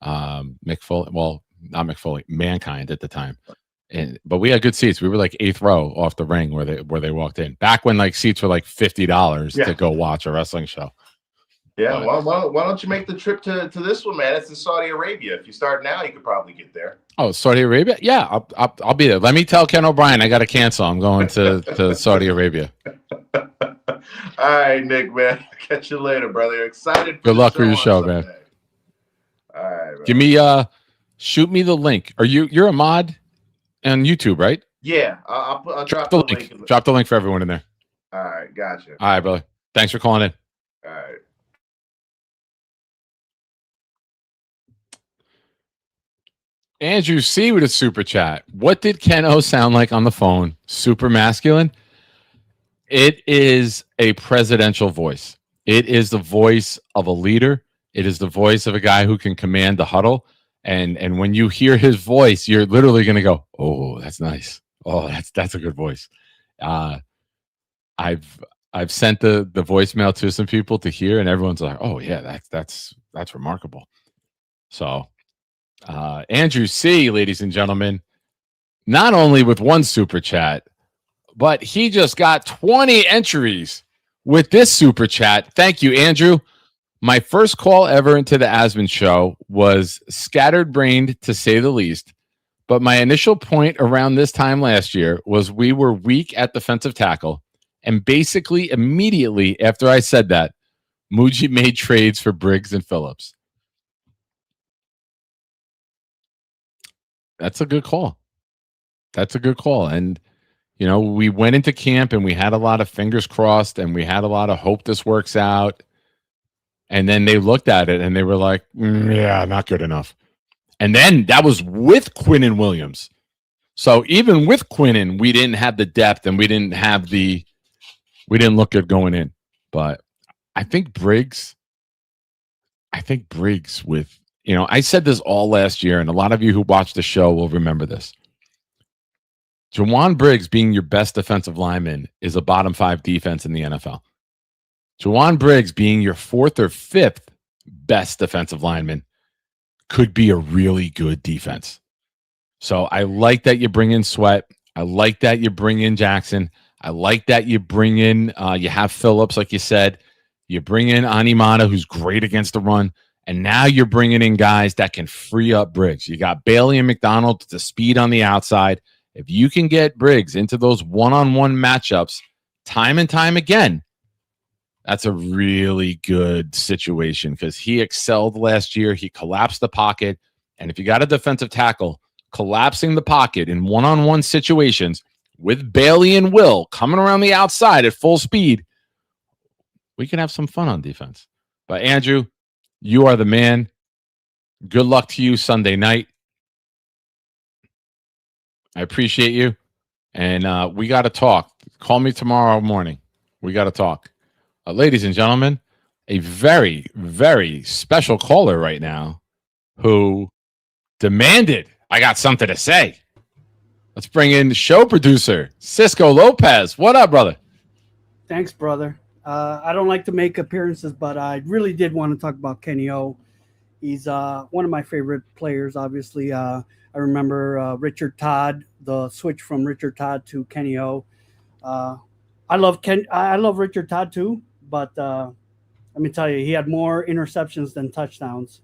Mick Foley. Well, not Mick Foley, Mankind at the time. But we had good seats. We were like 8th row off the ring where they walked in. Back when seats were like $50 to go watch a wrestling show. Yeah, well, why don't you make the trip to this one, man? It's in Saudi Arabia. If you start now, you could probably get there. Oh, Saudi Arabia? Yeah, I'll be there. Let me tell Ken O'Brien I got to cancel. I'm going to Saudi Arabia. All right, Nick, man. Catch you later, brother. Excited. Good luck with your show, man. All right, bro. Give me shoot me the link. You're a mod on YouTube, right? Yeah, I'll drop the link. Drop the link for everyone in there. All right, gotcha. All right, brother. Thanks for calling in. All right. Andrew C with a super chat. What did Ken O sound like on the phone? Super masculine? It is a presidential voice. It is the voice of a leader. It is the voice of a guy who can command the huddle. And when you hear his voice, you're literally going to go, "Oh, that's nice. Oh, that's a good voice." I've sent the voicemail to some people to hear, and everyone's like, "Oh yeah, that's remarkable." So. Andrew C, ladies and gentlemen, not only with 1 super chat, but he just got 20 entries with this super chat. Thank you, Andrew. My first call ever into the Asman show was scattered brained, to say the least. But my initial point around this time last year was we were weak at defensive tackle. And basically immediately after I said that, Muji made trades for Briggs and Phillips. That's a good call. That's a good call. And, we went into camp and we had a lot of fingers crossed and we had a lot of hope this works out. And then they looked at it and they were like, yeah, not good enough. And then that was with Quinnen Williams. So even with Quinnen, we didn't have the depth and we didn't have the We didn't look good going in, but I think Briggs with, I said this all last year, and a lot of you who watch the show will remember this. Jawan Briggs being your best defensive lineman is a bottom 5 defense in the NFL. Jawan Briggs being your 4th or 5th best defensive lineman could be a really good defense. So I like that you bring in Sweat. I like that you bring in Jackson. I like that you bring in, you have Phillips, like you said. You bring in Animata, who's great against the run. And now you're bringing in guys that can free up Briggs. You got Bailey and McDonald to speed on the outside. If you can get Briggs into those one-on-one matchups time and time again, that's a really good situation because he excelled last year. He collapsed the pocket. And if you got a defensive tackle collapsing the pocket in one-on-one situations with Bailey and Will coming around the outside at full speed, we can have some fun on defense. But Andrew, you are the man. Good luck to you Sunday night. I appreciate you. And we got to talk. Call me tomorrow morning. We got to talk. Ladies and gentlemen, a very, very special caller right now who demanded I got something to say. Let's bring in show producer, Cisco Lopez. What up, brother? Thanks, brother. I don't like to make appearances, but I really did want to talk about Kenny O. He's one of my favorite players, obviously. I remember Richard Todd, the switch from Richard Todd to Kenny O. I love Richard Todd too, but let me tell you, he had more interceptions than touchdowns.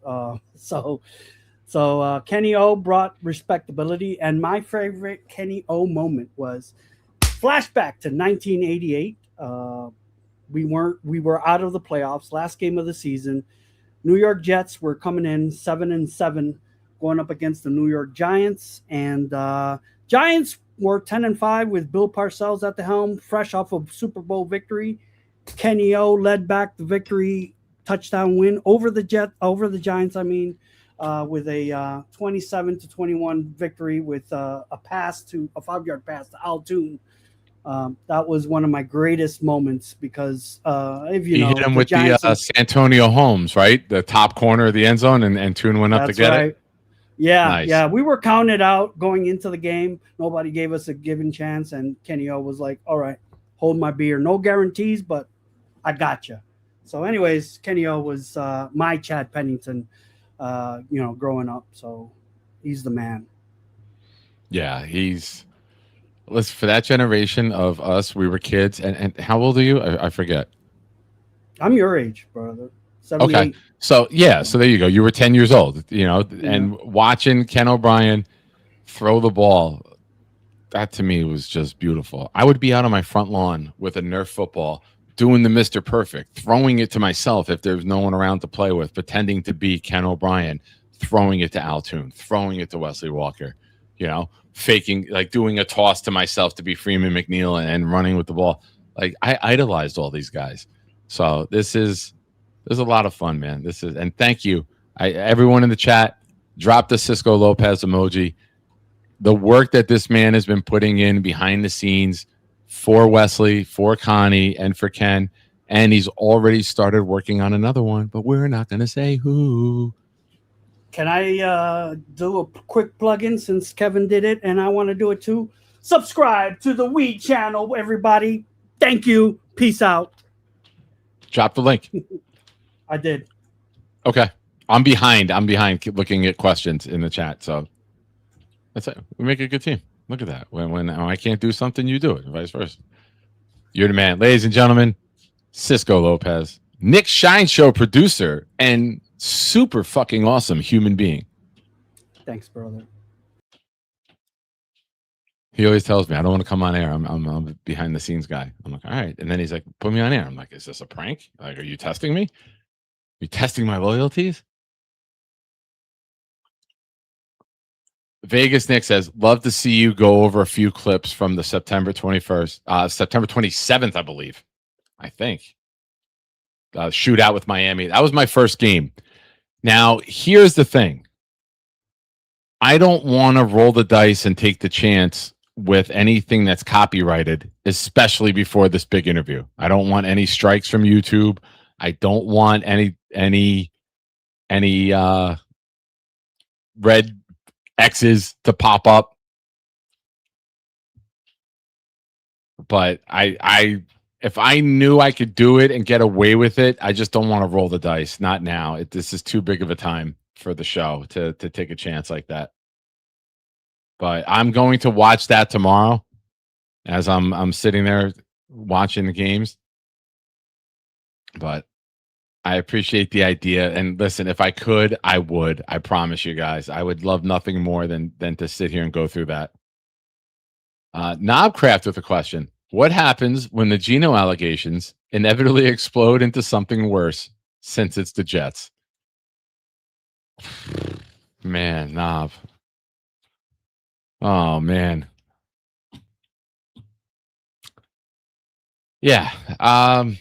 So Kenny O brought respectability, and my favorite Kenny O moment was flashback to 1988. We were out of the playoffs, last game of the season. New York Jets were coming in 7-7, going up against the New York Giants, and Giants were 10-5 with Bill Parcells at the helm, fresh off of Super Bowl victory. Kenny O led back the victory touchdown win over the Giants. With a 27-21 victory with a 5-yard pass to Al Toon. That was one of my greatest moments because if you know, hit him with the Santonio Holmes, right? The top corner of the end zone, and Toon went up to get it. Yeah, nice. Yeah. We were counted out going into the game. Nobody gave us a given chance, and Kenny O was like, "All right, hold my beer. No guarantees, but I got you." So, anyways, Kenny O was my Chad Pennington, growing up. So, he's the man. Yeah, listen, for that generation of us, we were kids. And how old are you? I forget. I'm your age, brother. 78. Okay. So there you go. You were 10 years old, and watching Ken O'Brien throw the ball, that to me was just beautiful. I would be out on my front lawn with a Nerf football doing the Mr. Perfect, throwing it to myself if there's no one around to play with, pretending to be Ken O'Brien, throwing it to Al Toon, throwing it to Wesley Walker, faking, like doing a toss to myself to be Freeman McNeil and running with the ball. Like I idolized all these guys. So there's a lot of fun, man. And thank you. Everyone in the chat, drop the Cisco Lopez emoji. The work that this man has been putting in behind the scenes for Wesley, for Connie, and for Ken. And he's already started working on another one, but we're not going to say who. Can I do a quick plug-in since Kevin did it and I want to do it too? Subscribe to the Weed channel, everybody. Thank you. Peace out. Drop the link. I did. Okay. I'm behind. Keep looking at questions in the chat. So that's it. We make a good team. Look at that. When I can't do something, you do it, and vice versa. You're the man. Ladies and gentlemen, Cisco Lopez, Nick Shine Show producer, and super fucking awesome human being. Thanks, brother. He always tells me, I don't want to come on air. I'm a behind the scenes guy. I'm like, all right. And then he's like, put me on air. I'm like, is this a prank? Like, are you testing me? Are you testing my loyalties? Vegas Nick says, love to see you go over a few clips from the September 27th, I believe. I think. Shootout with Miami. That was my first game. Now, here's the thing. I don't want to roll the dice and take the chance with anything that's copyrighted, especially before this big interview. I don't want any strikes from YouTube. I don't want any red X's to pop up. But I if I knew I could do it and get away with it, I just don't want to roll the dice. Not now. This is too big of a time for the show to take a chance like that. But I'm going to watch that tomorrow as I'm sitting there watching the games. But I appreciate the idea. And listen, if I could, I would. I promise you guys. I would love nothing more than to sit here and go through that. Knobcraft with a question. What happens when the Geno allegations inevitably explode into something worse since it's the Jets? Man, Knob. Oh, man. Yeah. I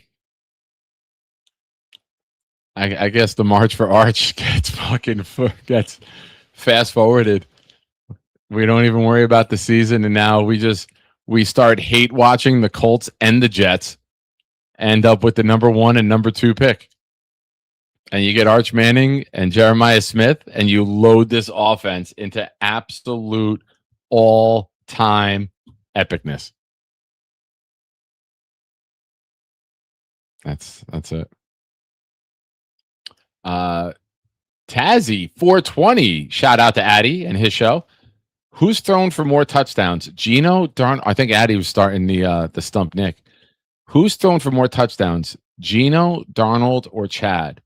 guess the March for Arch gets fast forwarded. We don't even worry about the season, and now we start hate watching the Colts and the Jets, end up with the number 1 and number 2 pick. And you get Arch Manning and Jeremiah Smith, and you load this offense into absolute all-time epicness. That's it. Tazzy 420. Shout out to Addy and his show. Who's thrown for more touchdowns? Geno, I think Addy was starting the stump Nick. Who's thrown for more touchdowns? Geno, Darnold, or Chad?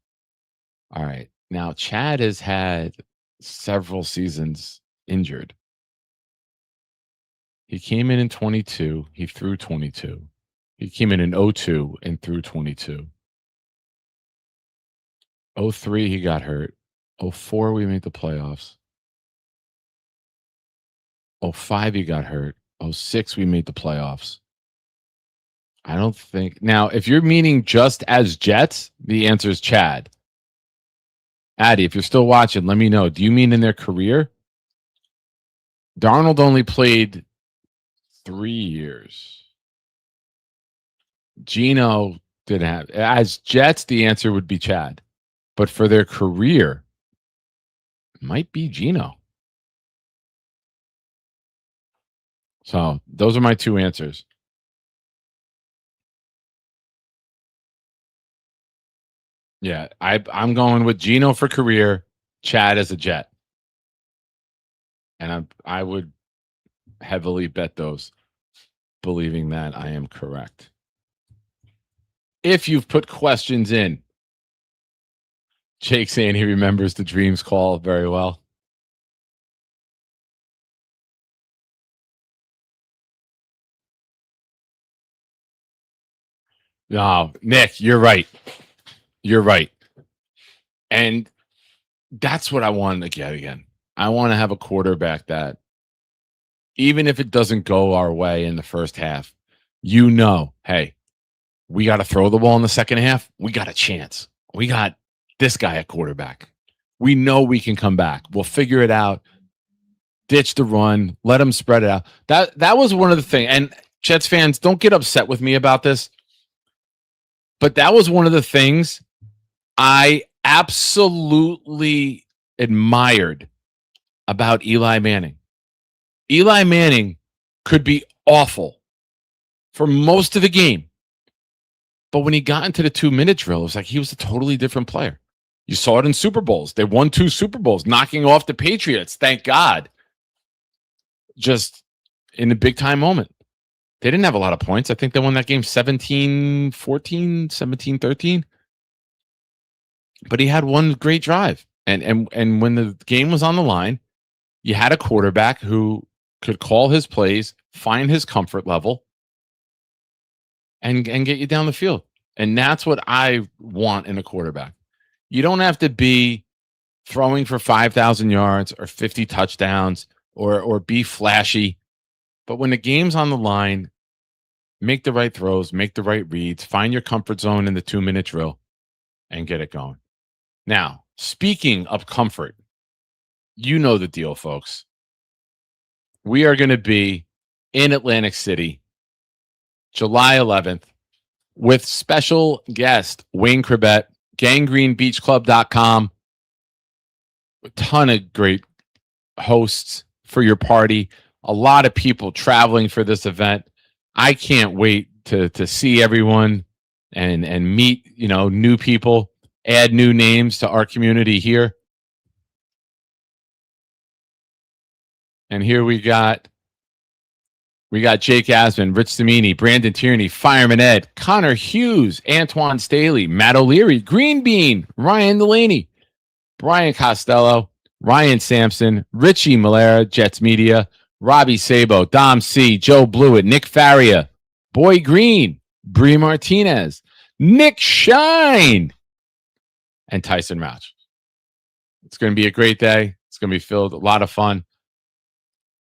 All right. Now Chad has had several seasons injured. He came in 22. He threw 22. He came in 02 and threw 22. 03, he got hurt. 04, we made the playoffs. 05, he got hurt. 06, we made the playoffs. I don't think. Now, if you're meaning just as Jets, the answer is Chad. Addy, if you're still watching, let me know. Do you mean in their career? Darnold only played 3 years. Geno didn't have. As Jets, the answer would be Chad. But for their career, it might be Geno. So those are my 2 answers. Yeah, I'm going with Geno for career, Chad as a Jet. And I would heavily bet those, believing that I am correct. If you've put questions in, Jake saying he remembers the Dreams call very well. No, Nick, you're right. You're right. And that's what I wanted to get again. I want to have a quarterback that, even if it doesn't go our way in the first half, hey, we got to throw the ball in the second half. We got a chance. We got this guy at quarterback. We know we can come back. We'll figure it out. Ditch the run. Let them spread it out. That was one of the things. And Jets fans, don't get upset with me about this. But that was one of the things I absolutely admired about Eli Manning. Eli Manning could be awful for most of the game. But when he got into the 2-minute drill, it was like he was a totally different player. You saw it in Super Bowls. They won 2 Super Bowls, knocking off the Patriots. Thank God. Just in a big-time moment. They didn't have a lot of points. I think they won that game 17-14, 17-13. But he had one great drive. And when the game was on the line, you had a quarterback who could call his plays, find his comfort level, and get you down the field. And that's what I want in a quarterback. You don't have to be throwing for 5,000 yards or 50 touchdowns or be flashy. But when the game's on the line, make the right throws, make the right reads, find your comfort zone in the 2-minute drill, and get it going. Now, speaking of comfort, you know the deal, folks. We are going to be in Atlantic City, July 11th, with special guest Wayne Corbett, gangrenebeachclub.com. A ton of great hosts for your party. A lot of people traveling for this event. I can't wait to see everyone and meet, new people, add new names to our community here. And here we got Jake Asman, Rich Samini, Brandon Tierney, Fireman Ed, Connor Hughes, Antoine Staley, Matt O'Leary, Green Bean, Ryan Delaney, Brian Costello, Ryan Sampson, Richie Malera, Jets Media, Robbie Sabo, Dom C, Joe Blewett, Nick Faria, Boy Green, Bree Martinez, Nick Shine, and Tyson Rauch. It's going to be a great day. It's going to be filled a lot of fun.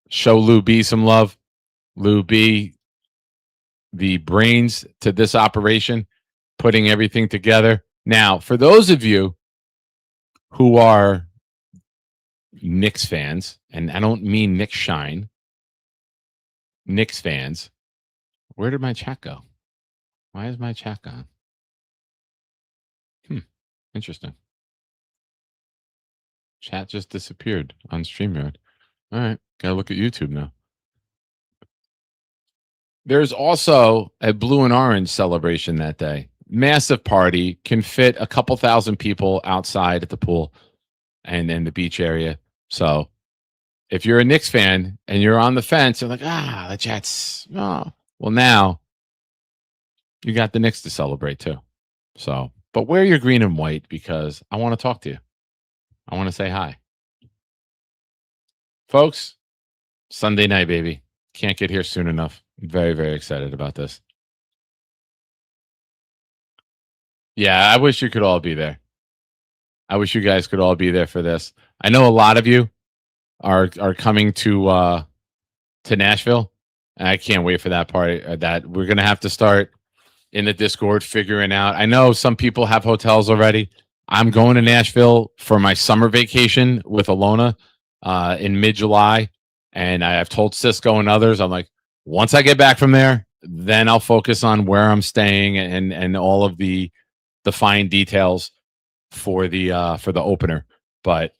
Show Lou B some love. Lou B, the brains to this operation, putting everything together. Now, for those of you who are Knicks fans, and I don't mean Nick Shine, Knicks fans, where did my chat go? Why is my chat gone? Interesting. Chat just disappeared on StreamYard. All right, gotta look at YouTube now. There's also a blue and orange celebration that day. Massive party, can fit a couple thousand people outside at the pool and in the beach area. So if you're a Knicks fan and you're on the fence, you're like, the Jets. Oh. Well, now you got the Knicks to celebrate too. So, but wear your green and white because I want to talk to you. I want to say hi. Folks, Sunday night, baby. Can't get here soon enough. I'm very, very excited about this. Yeah, I wish you could all be there. I wish you guys could all be there for this. I know a lot of you are coming to Nashville, and I can't wait for that party. That we're gonna have to start in the Discord figuring out. I know some people have hotels already. I'm going to Nashville for my summer vacation with Alona in mid-July, and I have told Cisco and others, I'm like, once I get back from there, then I'll focus on where I'm staying and all of the fine details for the opener. But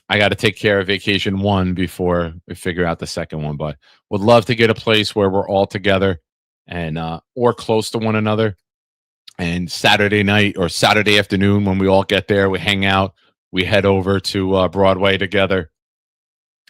I got to take care of vacation one before we figure out the second one. But would love to get a place where we're all together and or close to one another. And Saturday night or Saturday afternoon, when we all get there, we hang out, we head over to Broadway together,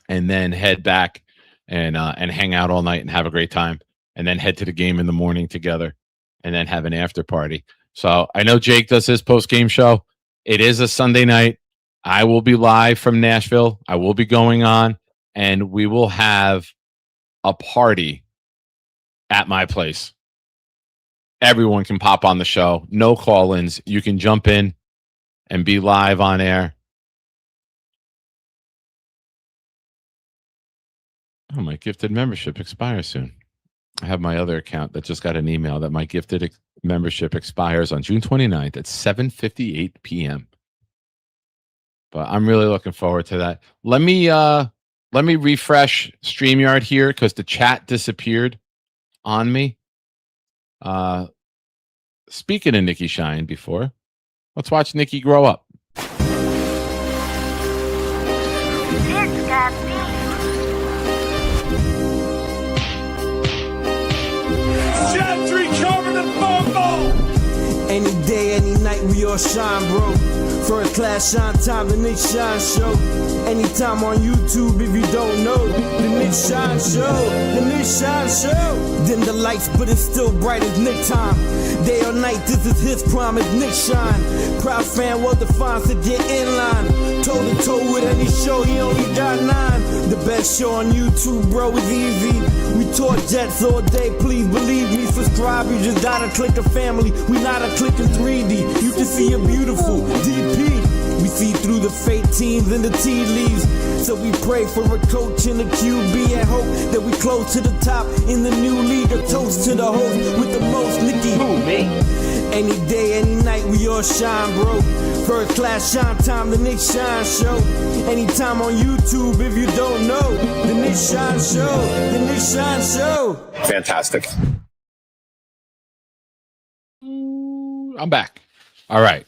and then head back and hang out all night and have a great time, and then head to the game in the morning together, and then have an after party. So I know Jake does his post-game show. It is a Sunday night. I will be live from Nashville. I will be going on, and we will have a party at my place. Everyone can pop on the show. No call-ins. You can jump in and be live on air. Oh, my gifted membership expires soon. I have my other account that just got an email that my gifted membership expires on June 29th at 7:58 p.m. But I'm really looking forward to that. Let me refresh StreamYard here because the chat disappeared on me. Speaking of Nikki Shine before, let's watch Nikki grow up. It's got me. Gentry covered in football. Any day, any night, we all shine, bro. First class shine time, the Nick Shine Show. Anytime on YouTube, if you don't know, the Nick Shine Show, the Nick Shine Show. Dim the lights, but it's still bright as Nick time. Day or night, this is his prime, it's Nick Shine. Proud fan, well defined, to get in line. Toe to toe with any show, he only got 9. The best show on YouTube, bro, is easy. We talk Jets all day, please believe me. Subscribe, you just gotta click a family. We not a click in 3D. You can see a beautiful DP. We see through the fake teams and the tea leaves. So we pray for a coach and a QB and hope that we close to the top in the new league. A toast to the host with the most, Nikki. Who, me? Any day, any night, we all shine, bro. First class shine time, the Nick Shine Show. Anytime on YouTube if you don't know. The Nick Shine Show, the Nick Shine Show. Fantastic. I'm back. All right.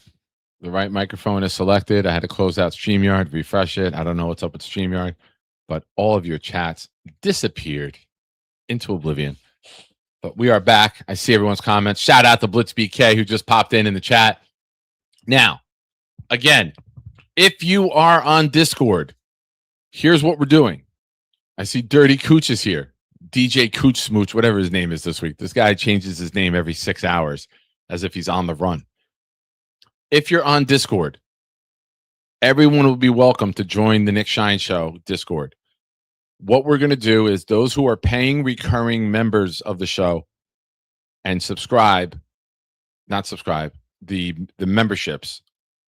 The right microphone is selected. I had to close out StreamYard, refresh it. I don't know what's up with StreamYard, but all of your chats disappeared into oblivion. But we are back. I see everyone's comments. Shout out to Blitz BK who just popped in the chat. Now, again, if you are on Discord, here's what we're doing. I see Dirty Cooch is here. DJ Cooch Smooch, whatever his name is this week. This guy changes his name every 6 hours as if he's on the run. If you're on Discord, everyone will be welcome to join the Nick Shine Show Discord. What we're going to do is those who are paying recurring members of the show and the memberships,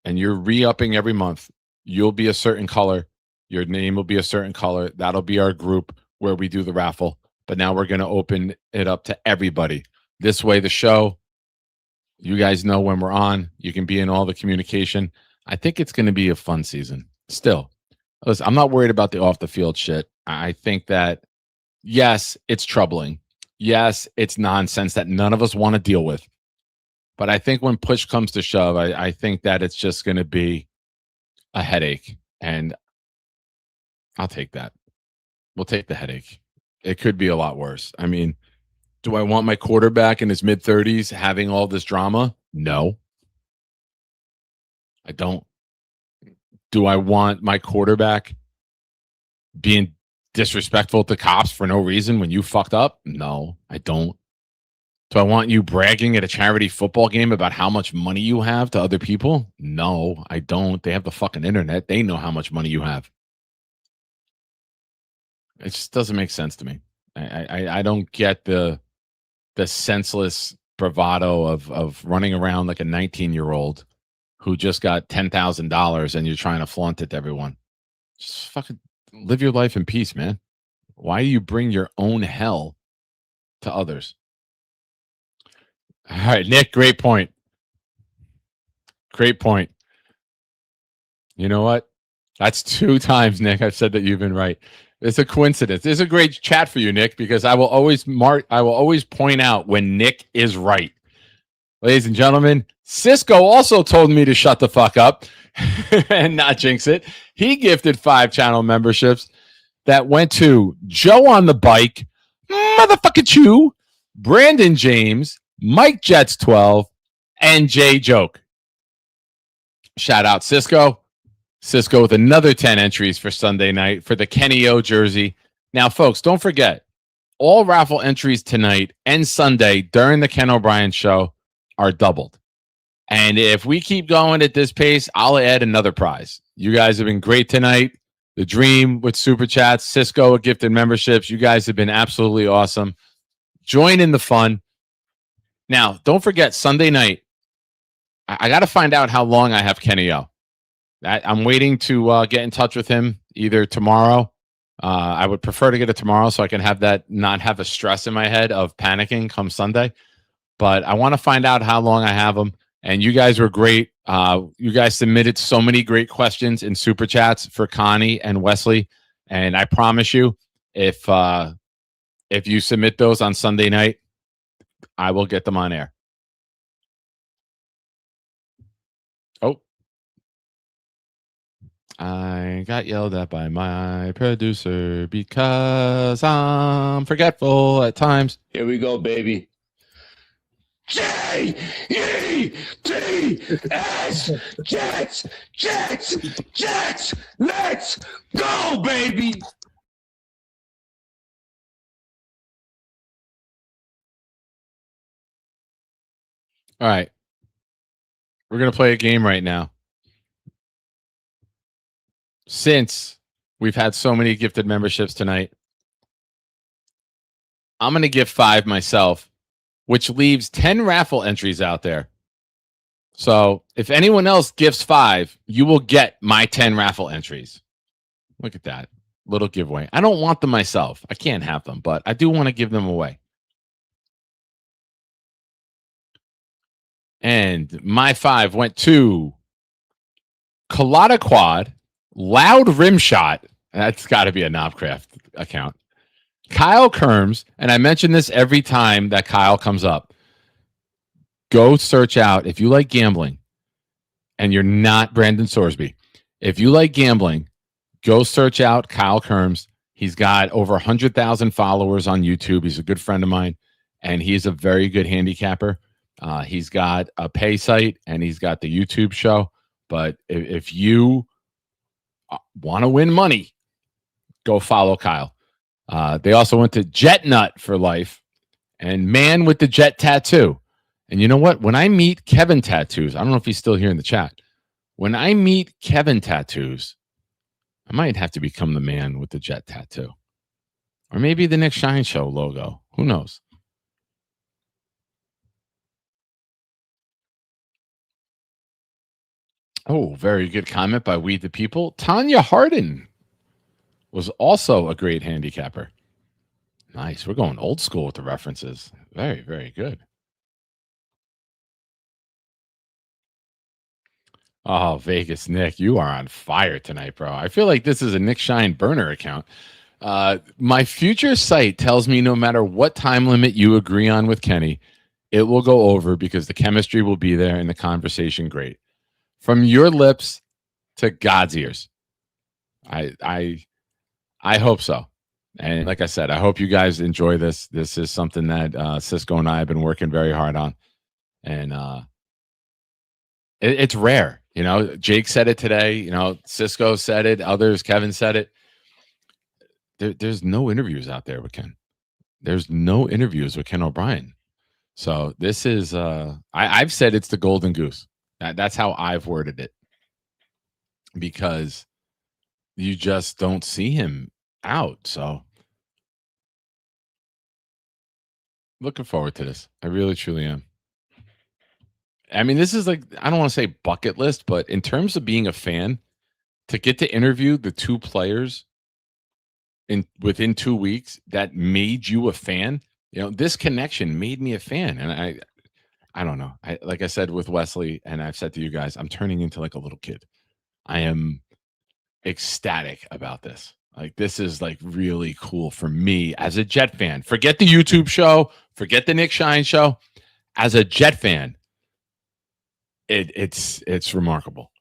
and you're re-upping every month, you'll be a certain color. Your name will be a certain color. That'll be our group where we do the raffle. But now we're going to open it up to everybody. This way, the show, you guys know when we're on. You can be in all the communication. I think it's going to be a fun season. Still, listen, I'm not worried about the off-the-field shit. I think that, yes, it's troubling. Yes, it's nonsense that none of us want to deal with. But I think when push comes to shove, I think that it's just going to be a headache. And I'll take that. We'll take the headache. It could be a lot worse. I mean, do I want my quarterback in his mid-30s having all this drama? No. I don't. Do I want my quarterback being disrespectful to cops for no reason when you fucked up? No, I don't. Do I want you bragging at a charity football game about how much money you have to other people? No, I don't. They have the fucking internet. They know how much money you have. It just doesn't make sense to me. I don't get the senseless bravado of running around like a 19-year-old who just got $10,000 and you're trying to flaunt it to everyone. Just fucking live your life in peace, man. Why do you bring your own hell to others? All right, Nick, great point. Great point. You know what? That's 2 times, Nick, I've said that you've been right. It's a coincidence. It's a great chat for you, Nick, because I will always point out when Nick is right. Ladies and gentlemen, Cisco also told me to shut the fuck up and not jinx it. He gifted 5 channel memberships that went to Joe on the Bike, Motherfucker Chew, Brandon James, Mike Jets 12, and Jay Joke. Shout out Cisco. Cisco with another 10 entries for Sunday night for the Kenny O jersey. Now, folks, don't forget, all raffle entries tonight and Sunday during the Ken O'Brien show are doubled. And if we keep going at this pace, I'll add another prize. You guys have been great tonight. The Dream with Super Chats, Cisco with gifted memberships. You guys have been absolutely awesome. Join in the fun. Now, don't forget, Sunday night, I got to find out how long I have Kenny O. I'm waiting to get in touch with him either tomorrow. I would prefer to get it tomorrow so I can have that, not have a stress in my head of panicking come Sunday. But I want to find out how long I have him. And you guys were great. You guys submitted so many great questions in Super Chats for Connie and Wesley. And I promise you, if you submit those on Sunday night, I will get them on air. Oh. I got yelled at by my producer because I'm forgetful at times. Here we go, baby. J-E-T-S, Jets, Jets, Jets, let's go, baby. All right. We're going to play a game right now. Since we've had so many gifted memberships tonight, I'm going to give 5 myself, which leaves 10 raffle entries out there. So if anyone else gifts 5, you will get my 10 raffle entries. Look at that little giveaway. I don't want them myself. I can't have them, but I do want to give them away. And my 5 went to Colada Quad, Loud Rim Shot. That's got to be a Knobcraft account. Kyle Kerms, and I mention this every time that Kyle comes up. Go search out, if you like gambling and you're not Brandon Sorsby, if you like gambling, go search out Kyle Kerms. He's got over 100,000 followers on YouTube. He's a good friend of mine, and he's a very good handicapper. He's got a pay site, and he's got the YouTube show. But if you want to win money, go follow Kyle. They also went to Jet Nut for life and Man with the Jet Tattoo. And you know what? When I meet Kevin Tattoos, I don't know if he's still here in the chat. When I meet Kevin Tattoos, I might have to become the Man with the Jet Tattoo. Or maybe the Nick Shine Show logo. Who knows? Oh, very good comment by We the People. Tanya Hardin was also a great handicapper. Nice. We're going old school with the references. Very, very good. Oh, Vegas Nick, you are on fire tonight, bro. I feel like this is a Nick Shine burner account. My future site tells me no matter what time limit you agree on with Kenny, it will go over because the chemistry will be there and the conversation great. From your lips to God's ears. I hope so. And like I said, I hope you guys enjoy this. This is something that Cisco and I have been working very hard on. And it's rare. You know, Jake said it today. You know, Cisco said it. Others, Kevin said it. There's no interviews out there with Ken. There's no interviews with Ken O'Brien. So this is, I've said it's the golden goose. That's how I've worded it. Because you just don't see him out. So looking forward to this. I really, truly am. I mean, this is like, I don't want to say bucket list, but in terms of being a fan, to get to interview the two players within 2 weeks that made you a fan, you know, this connection made me a fan. And I don't know. Like I said with Wesley, and I've said to you guys, I'm turning into like a little kid. I am ecstatic about this. Like, this is like really cool for me as a Jet fan. Forget the YouTube show, forget the Nick Shine show. As a Jet fan, it's remarkable.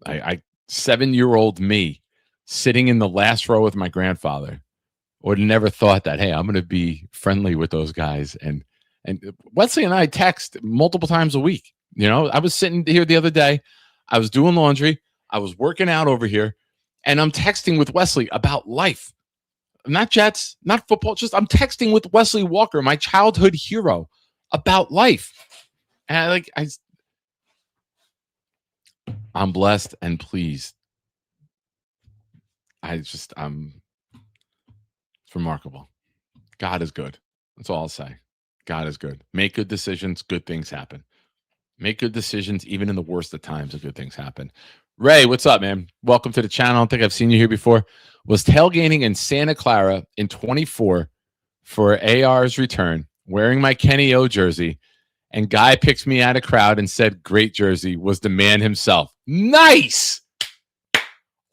I 7-year-old me sitting in the last row with my grandfather would have never thought that, hey, I'm going to be friendly with those guys. And Wesley and I text multiple times a week. You know, I was sitting here the other day. I was doing laundry. I was working out over here. And I'm texting with Wesley about life. Not Jets, not football. Just I'm texting with Wesley Walker, my childhood hero, about life. And I'm blessed and pleased. It's remarkable. God is good. That's all I'll say. God is good. Make good decisions. Good things happen. Make good decisions. Even in the worst of times, good things happen. Ray, what's up, man? Welcome to the channel. I don't think I've seen you here before. Was tailgating in Santa Clara in 24 for AR's return, wearing my Kenny O jersey, and guy picked me out of crowd and said, great jersey, was the man himself. Nice.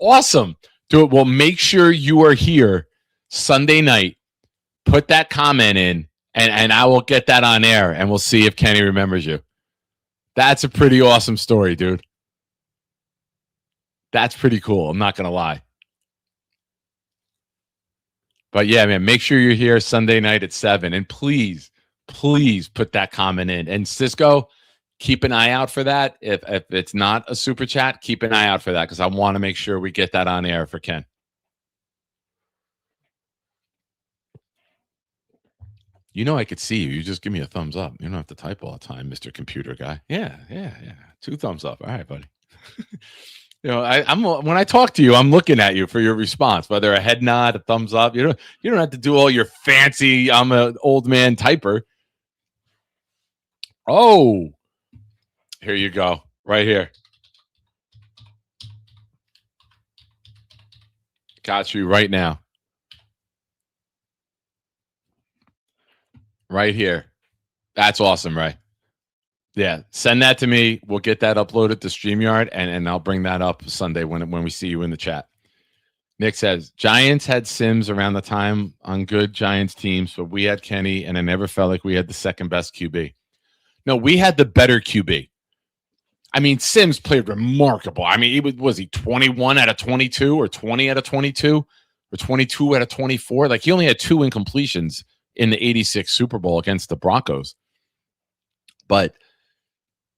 Awesome. Do it. Well, make sure you are here Sunday night. Put that comment in, and I will get that on air, and we'll see if Kenny remembers you. That's a pretty awesome story, dude. That's pretty cool. I'm not going to lie. But yeah, man, make sure you're here Sunday night at 7. And please put that comment in. And Cisco, keep an eye out for that. If it's not a super chat, keep an eye out for that because I want to make sure we get that on air for Ken. You know I could see you. You just give me a thumbs up. You don't have to type all the time, Mr. Computer Guy. Yeah. 2 thumbs up. All right, buddy. You know, I'm when I talk to you, I'm looking at you for your response, whether a head nod, a thumbs up. You don't have to do all your fancy, I'm an old man typer. Oh, here you go. Right here. Got you right now. Right here. That's awesome, Ray. Yeah, send that to me. We'll get that uploaded to StreamYard, and I'll bring that up Sunday when we see you in the chat. Nick says, Giants had Sims around the time on good Giants teams, but we had Kenny, and I never felt like we had the second best QB. No, we had the better QB. I mean, Sims played remarkable. I mean, was he 21 out of 22 or 20 out of 22 or 22 out of 24? Like, he only had 2 incompletions in the 86 Super Bowl against the Broncos. But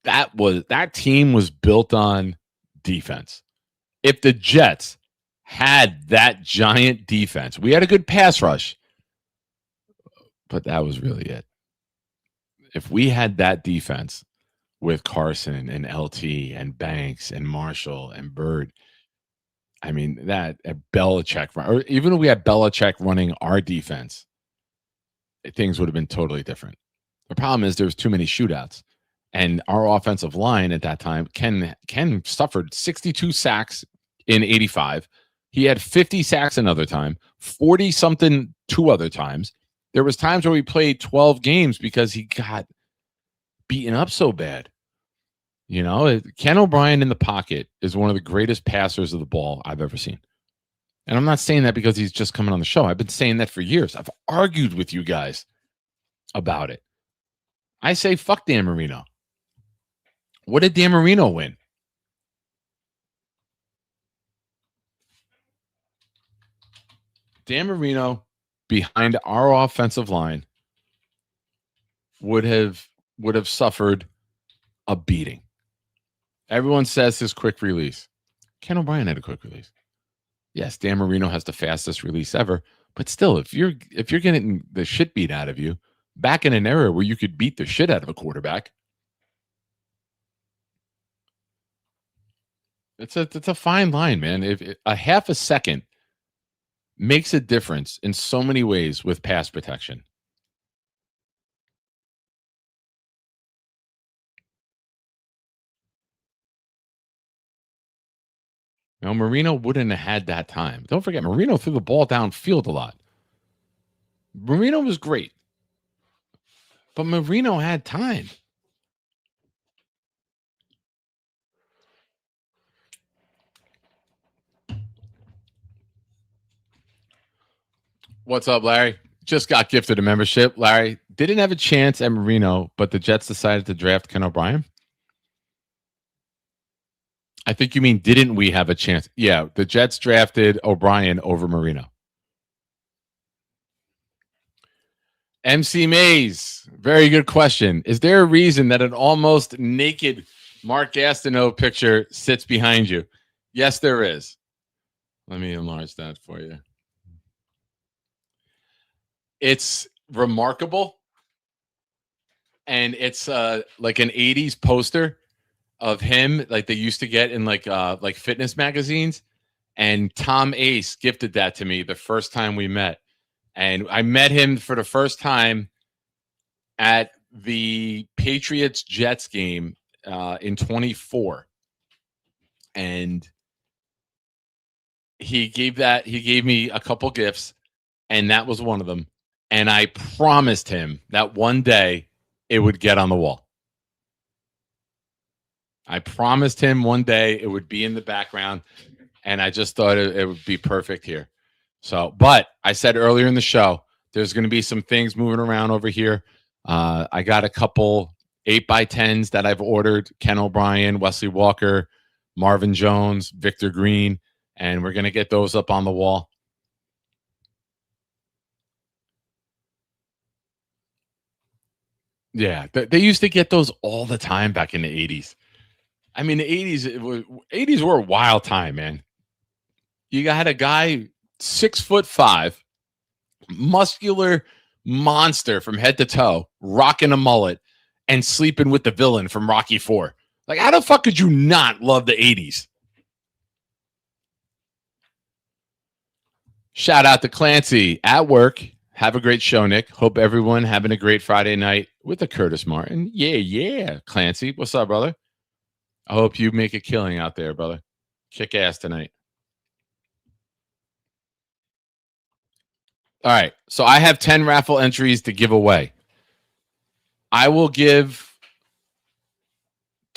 that team was built on defense. If the Jets had that giant defense, we had a good pass rush, but that was really it. If we had that defense with Carson and LT and Banks and Marshall and Bird, I mean, that Belichick, or even if we had Belichick running our defense, things would have been totally different. The problem is there's too many shootouts. And our offensive line at that time, Ken suffered 62 sacks in 85. He had 50 sacks another time, 40-something 2 other times. There was times where we played 12 games because he got beaten up so bad. You know, Ken O'Brien in the pocket is one of the greatest passers of the ball I've ever seen. And I'm not saying that because he's just coming on the show. I've been saying that for years. I've argued with you guys about it. I say, fuck Dan Marino. What did Dan Marino win? Dan Marino behind our offensive line would have suffered a beating. Everyone says his quick release. Ken O'Brien had a quick release. Yes, Dan Marino has the fastest release ever, but still, if you're getting the shit beat out of you, back in an era where you could beat the shit out of a quarterback, it's a fine line, man. If a half a second makes a difference in so many ways with pass protection. Now, Marino wouldn't have had that time. Don't forget, Marino threw the ball downfield a lot. Marino was great, but Marino had time. What's up, Larry? Just got gifted a membership. Larry didn't have a chance at Marino, but the Jets decided to draft Ken O'Brien. I think you mean, didn't we have a chance? Yeah, the Jets drafted O'Brien over Marino. MC Mays, very good question. Is there a reason that an almost naked Mark Gastineau picture sits behind you? Yes, there is. Let me enlarge that for you. It's remarkable, and it's like an 80s poster of him, like they used to get in like fitness magazines. And Tom Ace gifted that to me the first time we met. And I met him for the first time at the Patriots-Jets game in 24. And he gave me a couple gifts, and that was one of them. And I promised him that one day it would get on the wall. I promised him one day it would be in the background, and I just thought it would be perfect here. So, but I said earlier in the show, there's going to be some things moving around over here. I got a couple 8x10s that I've ordered, Ken O'Brien, Wesley Walker, Marvin Jones, Victor Green, and we're going to get those up on the wall. Yeah, they used to get those all the time back in the 80s. I mean, the 80s were a wild time, man. You had a guy 6'5", muscular monster from head to toe, rocking a mullet, and sleeping with the villain from Rocky IV. Like, how the fuck could you not love the 80s? Shout out to Clancy at work. Have a great show, Nick. Hope everyone having a great Friday night with the Curtis Martin. Yeah. Clancy, what's up, brother? I hope you make a killing out there, brother. Kick ass tonight. All right. So I have 10 raffle entries to give away. I will give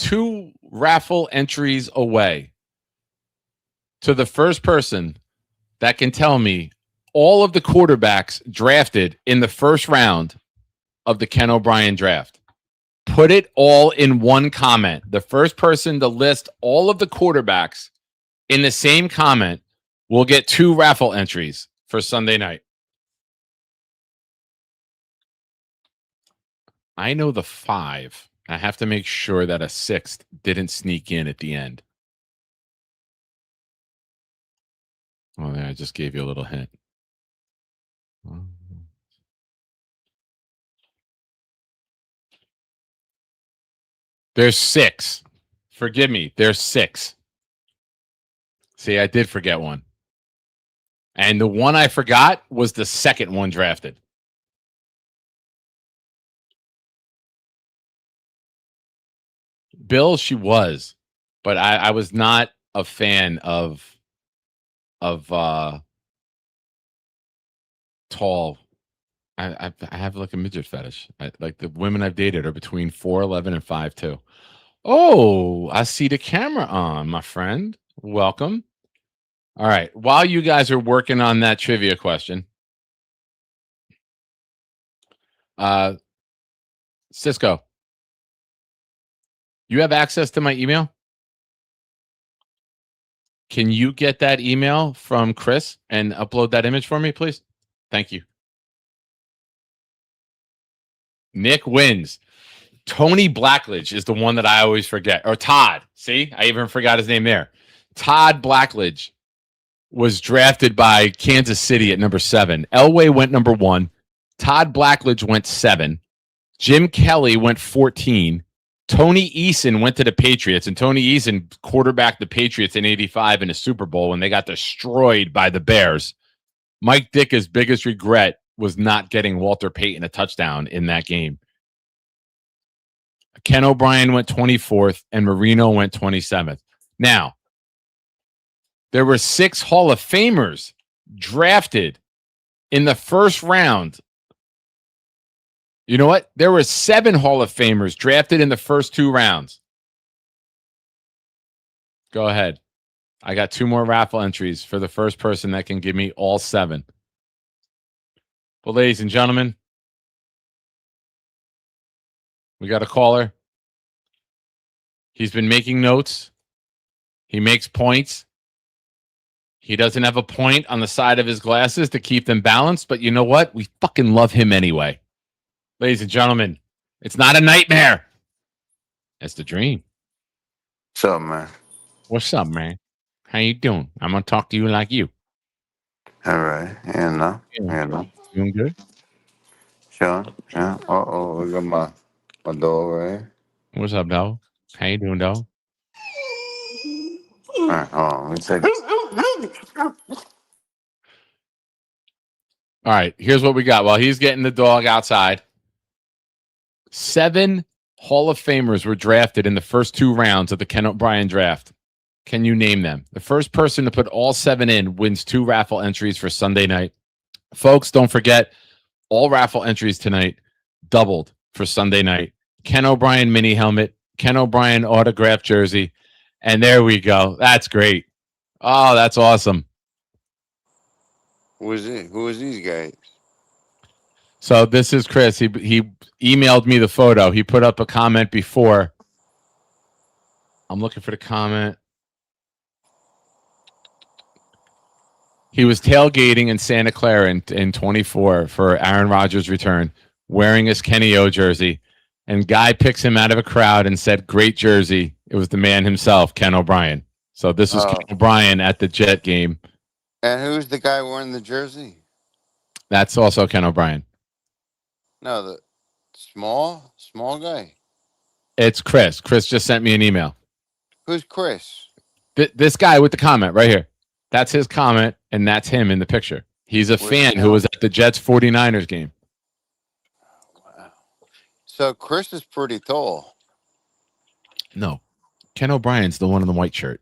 2 raffle entries away to the first person that can tell me all of the quarterbacks drafted in the first round of the Ken O'Brien draft. Put it all in one comment. The first person to list all of the quarterbacks in the same comment will get 2 raffle entries for Sunday night. I know the 5. I have to make sure that a 6th didn't sneak in at the end. Oh, there, I just gave you a little hint. There's 6. Forgive me. There's 6. See, I did forget one. And the one I forgot was the second one drafted. Bill, she was. But I was not a fan of tall. I have like a midget fetish. Like the women I've dated are between 4'11" and 5'2". Oh, I see the camera on, my friend. Welcome. All right. While you guys are working on that trivia question, Cisco, you have access to my email? Can you get that email from Chris and upload that image for me, please? Thank you. Nick wins. Tony Blackledge is the one that I always forget. Or Todd. See, I even forgot his name there. Todd Blackledge was drafted by Kansas City at number 7. Elway went number 1. Todd Blackledge went 7. Jim Kelly went 14. Tony Eason went to the Patriots, and Tony Eason quarterbacked the Patriots in 85 in a Super Bowl when they got destroyed by the Bears. Mike Ditka's biggest regret was not getting Walter Payton a touchdown in that game. Ken O'Brien went 24th, and Marino went 27th. Now, there were 6 Hall of Famers drafted in the first round. You know what? There were 7 Hall of Famers drafted in the first 2 rounds. Go ahead. I got 2 more raffle entries for the first person that can give me all 7. Well, ladies and gentlemen, we got a caller. He's been making notes. He makes points. He doesn't have a point on the side of his glasses to keep them balanced, but you know what? We fucking love him anyway. Ladies and gentlemen, it's not a nightmare. It's the dream. What's up, man? What's up, man? How you doing? I'm going to talk to you like you. All right. Doing good? Sure. Yeah. Uh-oh, look at my dog right here. What's up, dog? How you doing, dog? All right, hold on. Let me take All right, here's what we got. While he's getting the dog outside, 7 Hall of Famers were drafted in the first 2 rounds of the Ken O'Brien draft. Can you name them? The first person to put all 7 in wins 2 raffle entries for Sunday night. Folks, don't forget, all raffle entries tonight doubled for Sunday night. Ken O'Brien mini helmet, Ken O'Brien autographed jersey, and there we go. That's great. Oh, that's awesome. Who is these guys? So this is Chris. He emailed me the photo. He put up a comment before. I'm looking for the comment. He was tailgating in Santa Clara in 24 for Aaron Rodgers' return, wearing his Kenny O jersey. And Guy picks him out of a crowd and said, "Great jersey." It was the man himself, Ken O'Brien. So this was Ken O'Brien at the Jet game. And who's the guy wearing the jersey? That's also Ken O'Brien. No, the small guy. It's Chris. Chris just sent me an email. Who's Chris? This guy with the comment right here. That's his comment, and that's him in the picture. He's a fan who was at the Jets 49ers game. Wow. So Chris is pretty tall. No. Ken O'Brien's the one in the white shirt.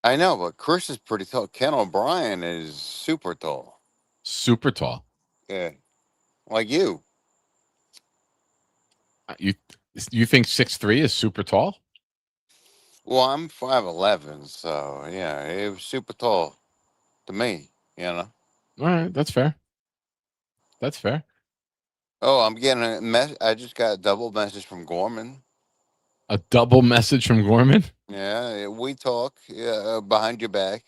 I know, but Chris is pretty tall. Ken O'Brien is super tall. Super tall. Yeah. Like you. You think 6'3" is super tall? Well, I'm 5'11", so yeah, it was super tall to me. All right, that's fair. That's fair. Oh, I'm getting a mess. I just got a double message from Gorman. A double message from Gorman. Yeah, we talk. Yeah, behind your back.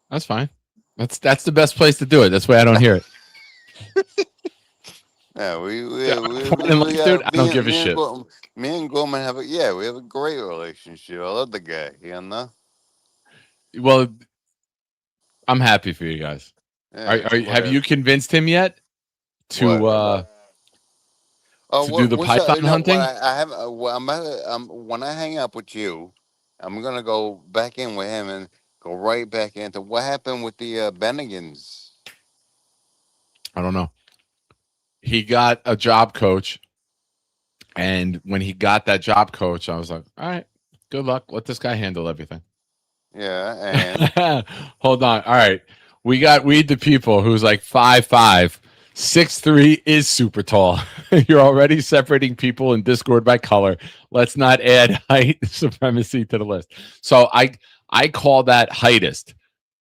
That's fine. That's the best place to do it. That's why I don't hear it. Yeah, we Yeah, we, we, point we, in we life, dude, got I don't give a shit. Me and Gorman have we have a great relationship. I love the guy. Well, I'm happy for you guys. Yeah, Have you convinced him yet what? Oh, to do the what's up? python No, what hunting? I have. When I hang up with you, I'm gonna go back in with him and go right back into what happened with the Bennigans. I don't know. He got a job coach, and when he got that job coach, I was like, all right, good luck. Let this guy handle everything. Yeah, and Hold on. All right. We got Weed the People, who's like 5'5", 6'3" is super tall. You're already separating people in Discord by color. Let's not add height supremacy to the list. So I call that heightist.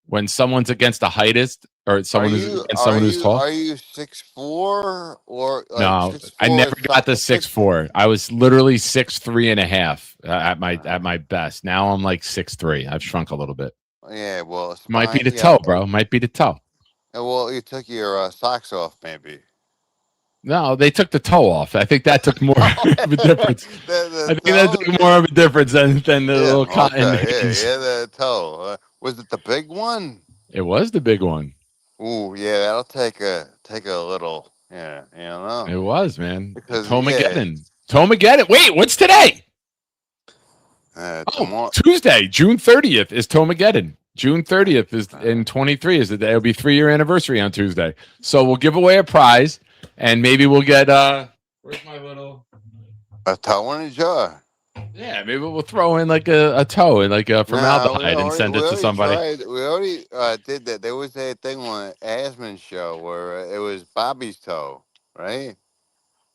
When someone's against a heightist or someone who's against someone who's tall. are you 6'4" or like No, 6'4" I never got the 6'4". I was literally 6'3.5" at my best. Now I'm like 6'3". I've shrunk a little bit. Yeah, well, Might be the toe, bro. Might be the toe. Well, you took your socks off, maybe. No, they took the toe off. I think that took more of a difference. I think that took more of a difference than the little cotton. Okay. Yeah, the toe. Was it the big one? It was the big one. Ooh, yeah, that'll take a little. It was, man. Because Tomageddon. Tomageddon. Wait, what's today? Tomorrow. Tuesday, June 30th is Tomageddon. June 30th is in 23 is the day. It'll be 3-year anniversary on Tuesday. So we'll give away a prize, and maybe we'll get where's my little a toe in a jar? Yeah, maybe we'll throw in like a toe and like a formaldehyde and send it to somebody. We already did that. There was a thing on Asman's show where it was Bobby's toe, right?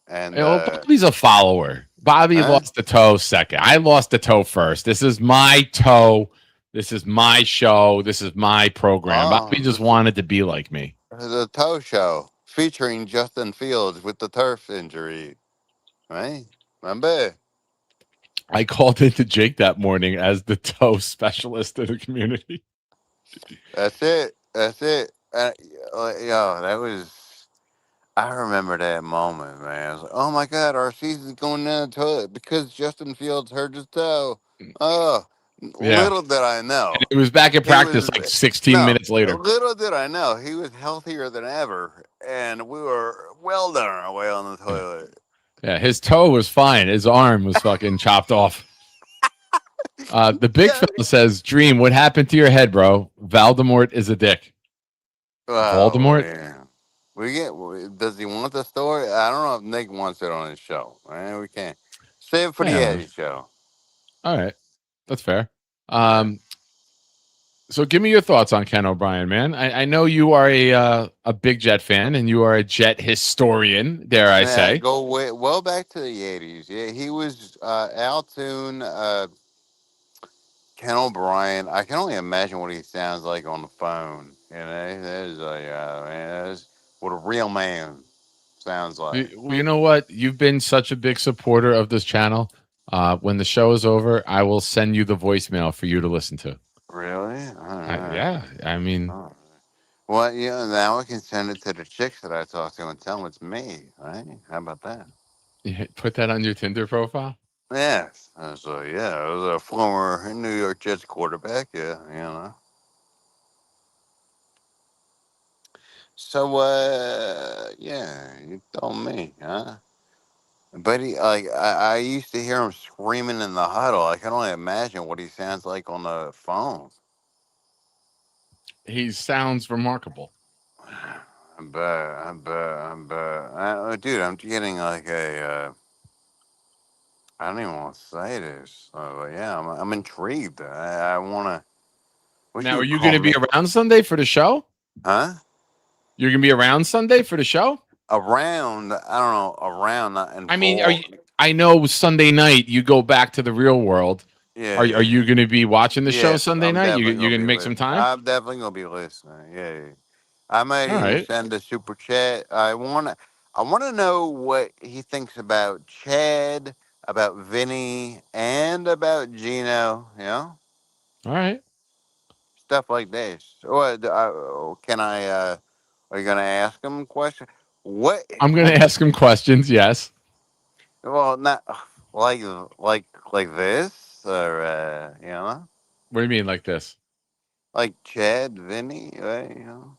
And Bobby's a follower. Bobby lost the toe second. I lost the toe first. This is my toe. This is my show. This is my program. Bobby just wanted to be like me. The toe show featuring Justin Fields with the turf injury, right? Remember? I called into Jake that morning as the toe specialist in the community. That's it. That was. I remember that moment, man. I was like, "Oh my God, our season's going down the toilet because Justin Fields hurt his toe." Oh, yeah. Little did I know. And it was back at practice like 16 minutes later. Little did I know he was healthier than ever, and we were well on our way on the toilet. Yeah, his toe was fine. His arm was fucking chopped off. The big fella says, "Dream, what happened to your head, bro? Voldemort is a dick." Voldemort? Man. Does he want the story? I don't know if Nick wants it on his show. Man, we can't save it for the Eddie show. All right, that's fair. So give me your thoughts on Ken O'Brien, man. I know you are a big Jet fan and you are a Jet historian, dare I say. Go well back to the 80s. Yeah, he was Al Toon, Ken O'Brien. I can only imagine what he sounds like on the phone. That is that's what a real man sounds like. You know what? You've been such a big supporter of this channel. When the show is over, I will send you the voicemail for you to listen to. Really? Yeah. I mean, well, now I can send it to the chicks that I talk to and tell them it's me. Right? How about that? You put that on your Tinder profile? Yes. So I was a former New York Jets quarterback. Yeah, So you told me, huh? But I used to hear him screaming in the huddle. I can only imagine what he sounds like on the phone. He sounds remarkable. I bet. Dude, I'm getting like I don't even want to say this. Yeah, I'm intrigued. I want to. Now, are you going to be around Sunday for the show? Huh? You're going to be around Sunday for the show? Around, I don't know, around. I mean, I know Sunday night you go back to the real world Yeah, Are yeah, you going to be watching the show yeah. Sunday I'm night? definitely You're gonna going be to make some listening. time? I'm definitely gonna be listening. Yeah, yeah. I might All even right. send a super chat. I wanna know what he thinks about Chad, about Vinny, and about Gino. You know, All right. stuff like this. What can I? Are you gonna ask him questions? What? I'm going to ask him questions. Yes. Well, not like like this, or you know, What do you mean like this? like Chad, Vinny, you know.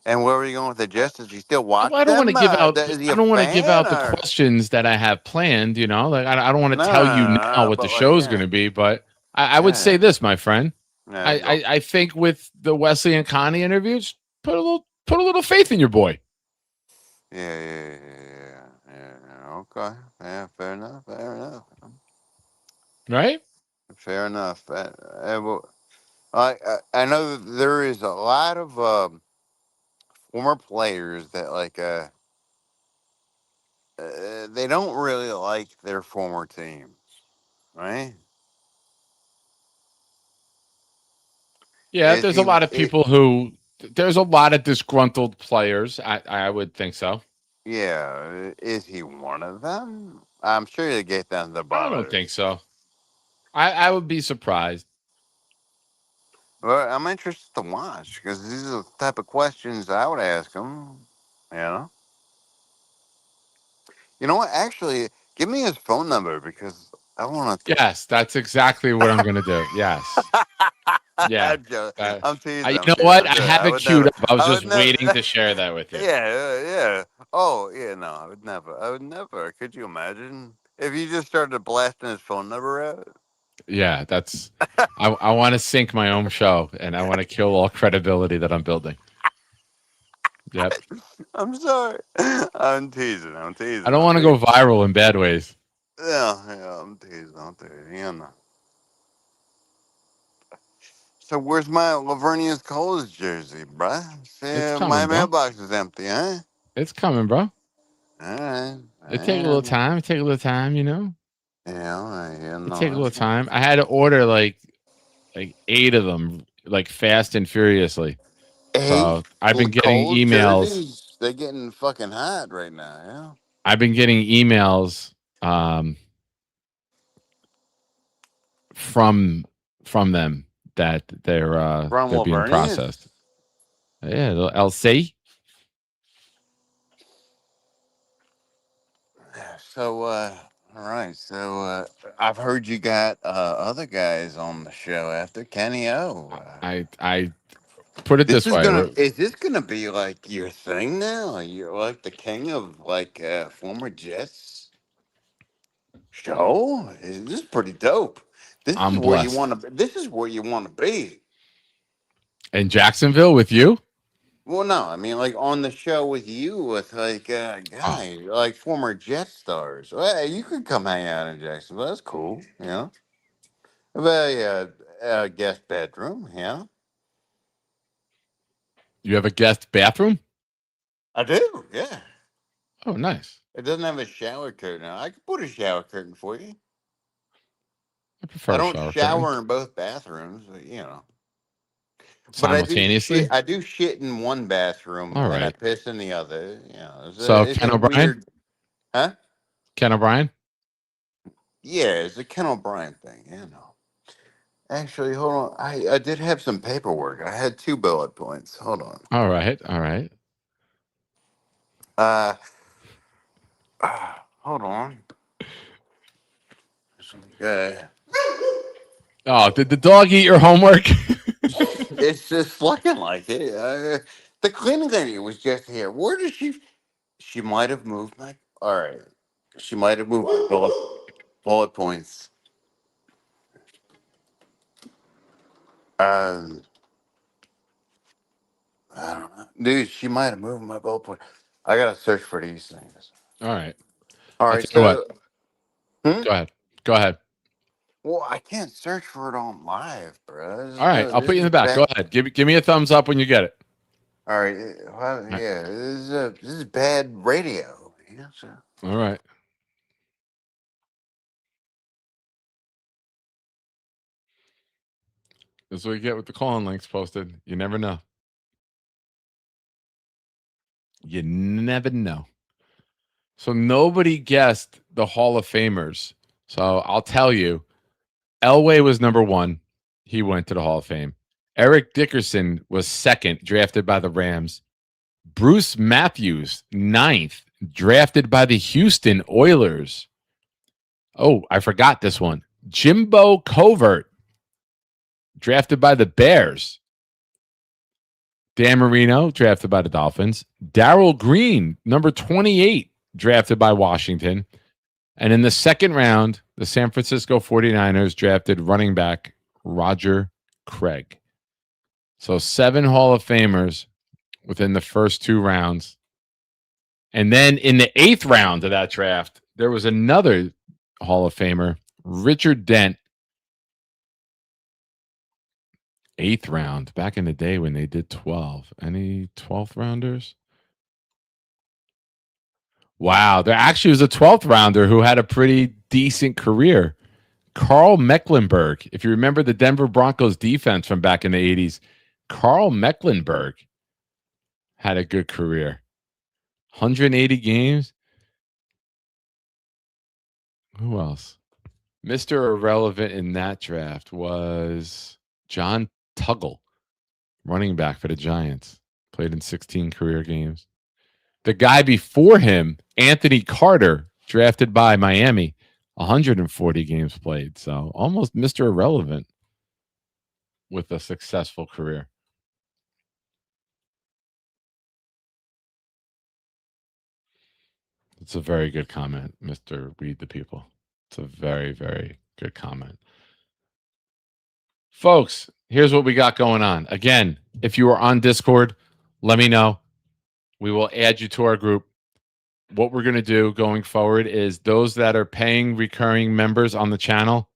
And where are you going with the Justice? You still watch I don't want to them? give out. Is he I a don't want to give fan out the or questions that I have planned. You know, like I don't want to no? tell you now No, what the but like show's going yeah, to be. But I would yeah, say this, my friend. yeah. Go. I think with the Wesley and Connie interviews, put a little faith in your boy. Yeah, yeah, yeah, yeah, yeah. Okay, yeah, fair enough, fair enough, Right? fair enough. Well, I know that there is a lot of former players that they don't really like their former teams, right? Yeah. Is There's a he? lot of people who. There's a lot of disgruntled players. I would think so. Yeah, is he one of them? I'm sure you get down the I don't think bottom. so. I would be surprised. Well, I'm interested to watch because these are the type of questions I would ask him. You know what? Actually, give me his phone number because I want to. Yes, that's exactly what I'm going to do. Yes. Yeah. I'm teasing. You I'm know teasing. what? I'm I teasing. have I it would queued never. up. I was I would just never. waiting to share that with you. Yeah, yeah. Oh, yeah. No, I would never. I would never. Could you imagine if you just started blasting his phone number out? Yeah, that's. I want to sink my own show, and I want to kill all credibility that I'm building. Yep. I'm sorry. I'm teasing. I'm I teasing. don't I'm want to go teasing. viral in bad ways. Yeah, yeah. I'm teasing. I'm teasing. You know. So where's my Lavernius Coles jersey, bruh? It's See, my coming, bro. mailbox is empty, huh? It's coming, bro. All right. It take a little time. It take a little time, you know. Yeah, all right. Yeah, It no, take a little that's fine. time. I had to order like 8 of them, like fast and furiously. Hey, So I've been getting Coles emails. jerseys, they're getting fucking hot right now, I've been getting emails um, from them that yeah? From they're being Lavernius? processed. Yeah, the LC. So, all right. So, I've heard you got other guys on the show after Kenny O. I put it this way. Is this gonna be like your thing now? You're like the king of former Jets show. This is pretty dope. This is I'm where you blessed. want to. This is where you want to be. In Jacksonville with you. Well, no, I mean like on the show with you, with Oh, guys like former Jet stars. Well, you could come hang out in Jacksonville. That's cool. Well, yeah, guest bedroom. Yeah, you have a guest bathroom? I do. Yeah, Oh, nice. it doesn't have a shower curtain. I could put a shower curtain for you. I I prefer a don't shower curtain. shower in both bathrooms, but. But I do shit. Simultaneously. I do shit in one bathroom All and then I right. piss in the other. So It's Ken a O'Brien. weird, huh? Ken O'Brien. Yeah, it's a Ken O'Brien thing. Actually, hold on. I did have some paperwork. I had 2 bullet points. Hold on. All right. All right. Uh, hold on. Uh, Oh, did the dog eat your homework? it's just looking like it. The cleaning lady was just here. Where did she? She might have moved my. All right. She might have moved my bullet points. Um, I don't know. Dude, she might have moved my bullet point. I gotta search for these things. All right. All I'll right, tell you what. so hmm? Go ahead. Go ahead. Well, I can't search for it on live, bro. All right. I'll put This you in is the back. Go bad. ahead. Give me a thumbs up when you get it. All right, well, All right. yeah, this is bad radio. So. All right. That's what you get with the call-in links posted. You never know. You never know. So nobody guessed the Hall of Famers. So I'll tell you, Elway was number 1. He went to the Hall of Fame. Eric Dickerson was 2nd, drafted by the Rams. Bruce Matthews, 9th, drafted by the Houston Oilers. Oh, I forgot this one. Jimbo Covert, drafted by the Bears. Dan Marino, drafted by the Dolphins. Darryl Green, number 28, drafted by Washington. And in the second round, the San Francisco 49ers drafted running back Roger Craig. So 7 Hall of Famers within the first 2 rounds. And then in the 8th round of that draft, there was another Hall of Famer, Richard Dent. 8th round, back in the day when they did 12. Any 12th rounders? Wow, there actually was a 12th rounder who had a pretty decent career. Carl Mecklenburg. If you remember the Denver Broncos defense from back in the 80s, Carl Mecklenburg had a good career. 180 games. Who else? Mr. Irrelevant in that draft was John Tuggle, running back for the Giants. Played in 16 career games. The guy before him, Anthony Carter, drafted by Miami, 140 games played. So almost Mr. Irrelevant with a successful career. It's a very good comment, Mr. Read the People. It's a very, very good comment. Folks, here's what we got going on. Again, if you are on Discord, let me know. We will add you to our group. What we're going to do going forward is those that are paying recurring members on the channel,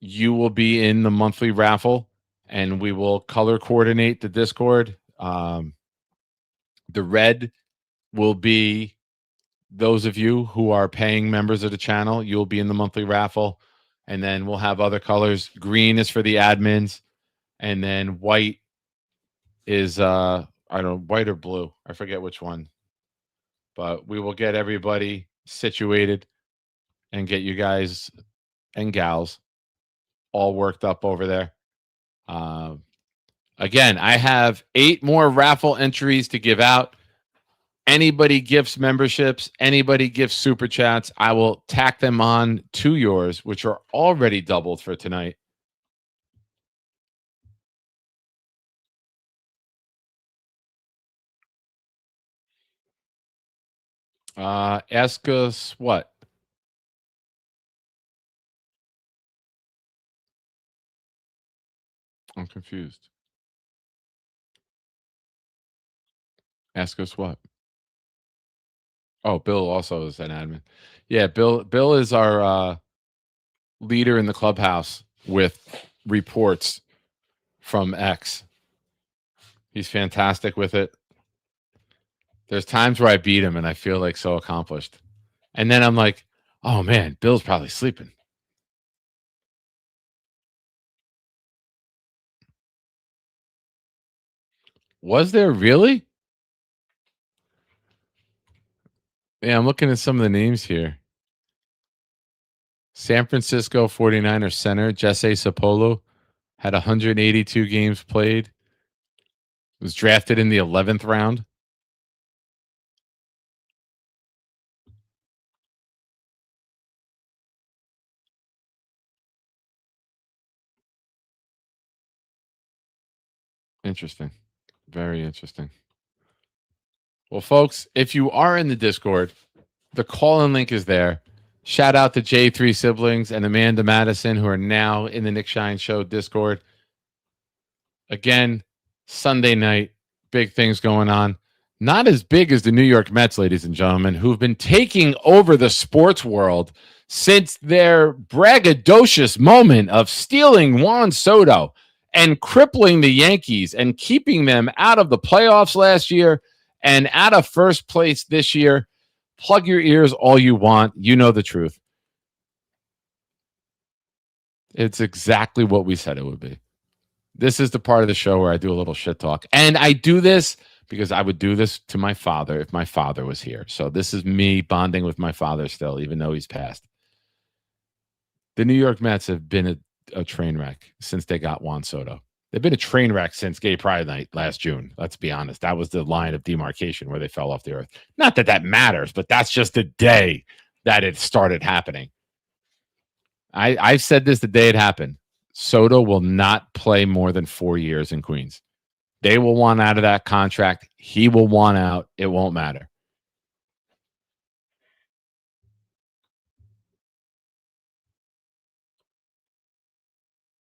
you will be in the monthly raffle, and we will color coordinate the Discord. The red will be those of you who are paying members of the channel. You'll be in the monthly raffle, and then we'll have other colors. Green is for the admins, and then white is I don't know, white or blue. I forget which one. But we will get everybody situated and get you guys and gals all worked up over there. Again, I have 8 more raffle entries to give out. Anybody gifts memberships, anybody gifts super chats, I will tack them on to yours, which are already doubled for tonight. Ask us what? I'm confused. Ask us what? Oh, Bill also is an admin. Yeah, Bill is our leader in the clubhouse with reports from X. He's fantastic with it. There's times where I beat him and I feel like so accomplished. And then I'm like, oh man, Bill's probably sleeping. Was there really? Yeah, I'm looking at some of the names here. San Francisco 49ers center, Jesse Sapolo, had 182 games played. Was drafted in the 11th round. Interesting. Very interesting. Well, folks, if you are in the Discord, the call-in link is there. Shout out to J3 Siblings and Amanda Madison, who are now in the Nick Shine Show Discord. Again, Sunday night, big things going on. Not as big as the New York Mets, ladies and gentlemen, who've been taking over the sports world since their braggadocious moment of stealing Juan Soto and crippling the Yankees and keeping them out of the playoffs last year and out of first place this year. Plug your ears all you want. You know the truth. It's exactly what we said it would be. This is the part of the show where I do a little shit talk. And I do this because I would do this to my father if my father was here. So this is me bonding with my father still, even though he's passed. The New York Mets have been a train wreck since they got Juan Soto. They've been a train wreck since Gay Pride Night last June. Let's be honest. That was the line of demarcation where they fell off the earth. Not that that matters, but that's just the day that it started happening. I've said this the day it happened. Soto will not play more than 4 years in Queens. They will want out of that contract. He will want out. It won't matter.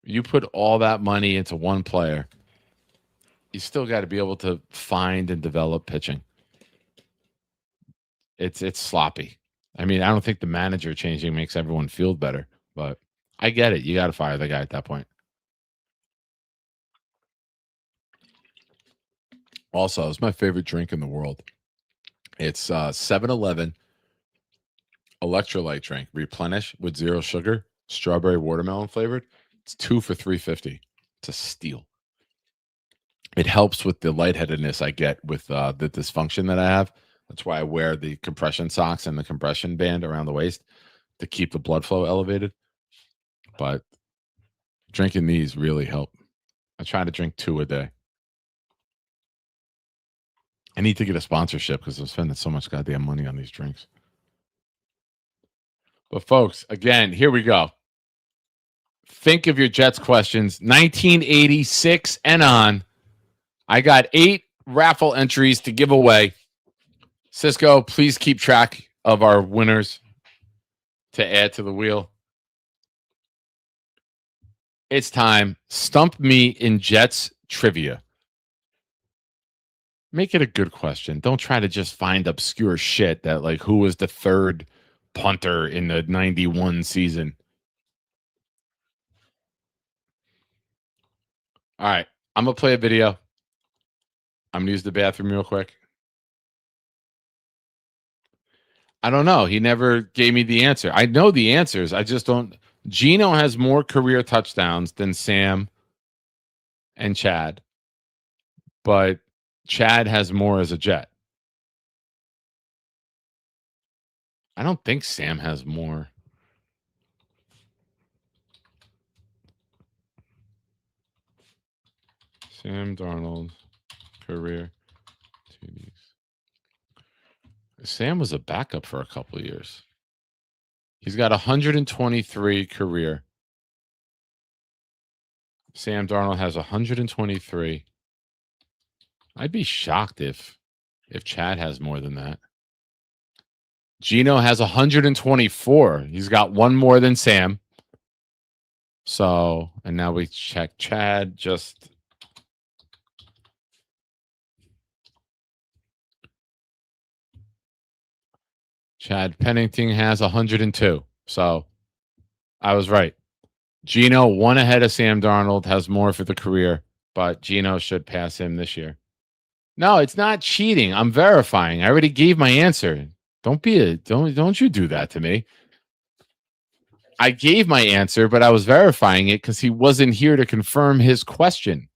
You put all that money into one player, you still got to be able to find and develop pitching. It's sloppy. I mean, I don't think the manager changing makes everyone feel better, but I get it. You got to fire the guy at that point. Also, it's my favorite drink in the world. It's 7-Eleven electrolyte drink, Replenish with 0 sugar, strawberry watermelon flavored. It's 2 for $3.50. It's a steal. It helps with the lightheadedness I get with the dysfunction that I have. That's why I wear the compression socks and the compression band around the waist to keep the blood flow elevated. But drinking these really help. I try to drink 2 a day. I need to get a sponsorship because I'm spending so much goddamn money on these drinks. But folks, again, here we go. Think of your Jets questions. 1986 and on. I got 8 raffle entries to give away. Cisco, please keep track of our winners to add to the wheel. It's time. Stump me in Jets trivia. Make it a good question. Don't try to just find obscure shit that, like, who was the third punter in the 91 season. All right. I'm going to play a video. I'm going to use the bathroom real quick. I don't know. He never gave me the answer. I know the answers. I just don't. Gino has more career touchdowns than Sam and Chad, but Chad has more as a Jet. I don't think Sam has more. Sam Darnold, career TDs. Sam was a backup for a couple of years. He's got 123 career. Sam Darnold has 123. I'd be shocked if Chad has more than that. Gino has 124. He's got 1 more than Sam. So, and now we check Chad just. Chad Pennington has 102. So I was right. Gino, 1 ahead of Sam Darnold, has more for the career, but Gino should pass him this year. No, it's not cheating. I'm verifying. I already gave my answer. Don't you do that to me. I gave my answer, but I was verifying it because he wasn't here to confirm his question.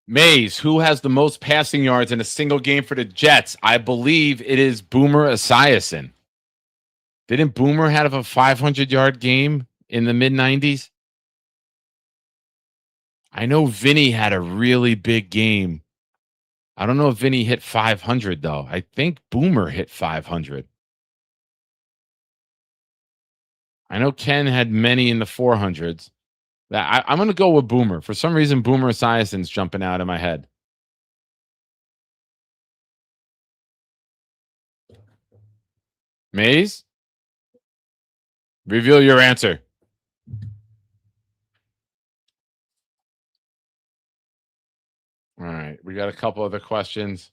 Mays, who has the most passing yards in a single game for the Jets? I believe it is Boomer Esiason. Didn't Boomer have a 500-yard game in the mid-90s? I know Vinny had a really big game. I don't know if Vinny hit 500, though. I think Boomer hit 500. I know Ken had many in the 400s. I'm going to go with Boomer. For some reason, Boomer Esiason's jumping out of my head. Mays? Reveal your answer. All right. We got a couple other questions.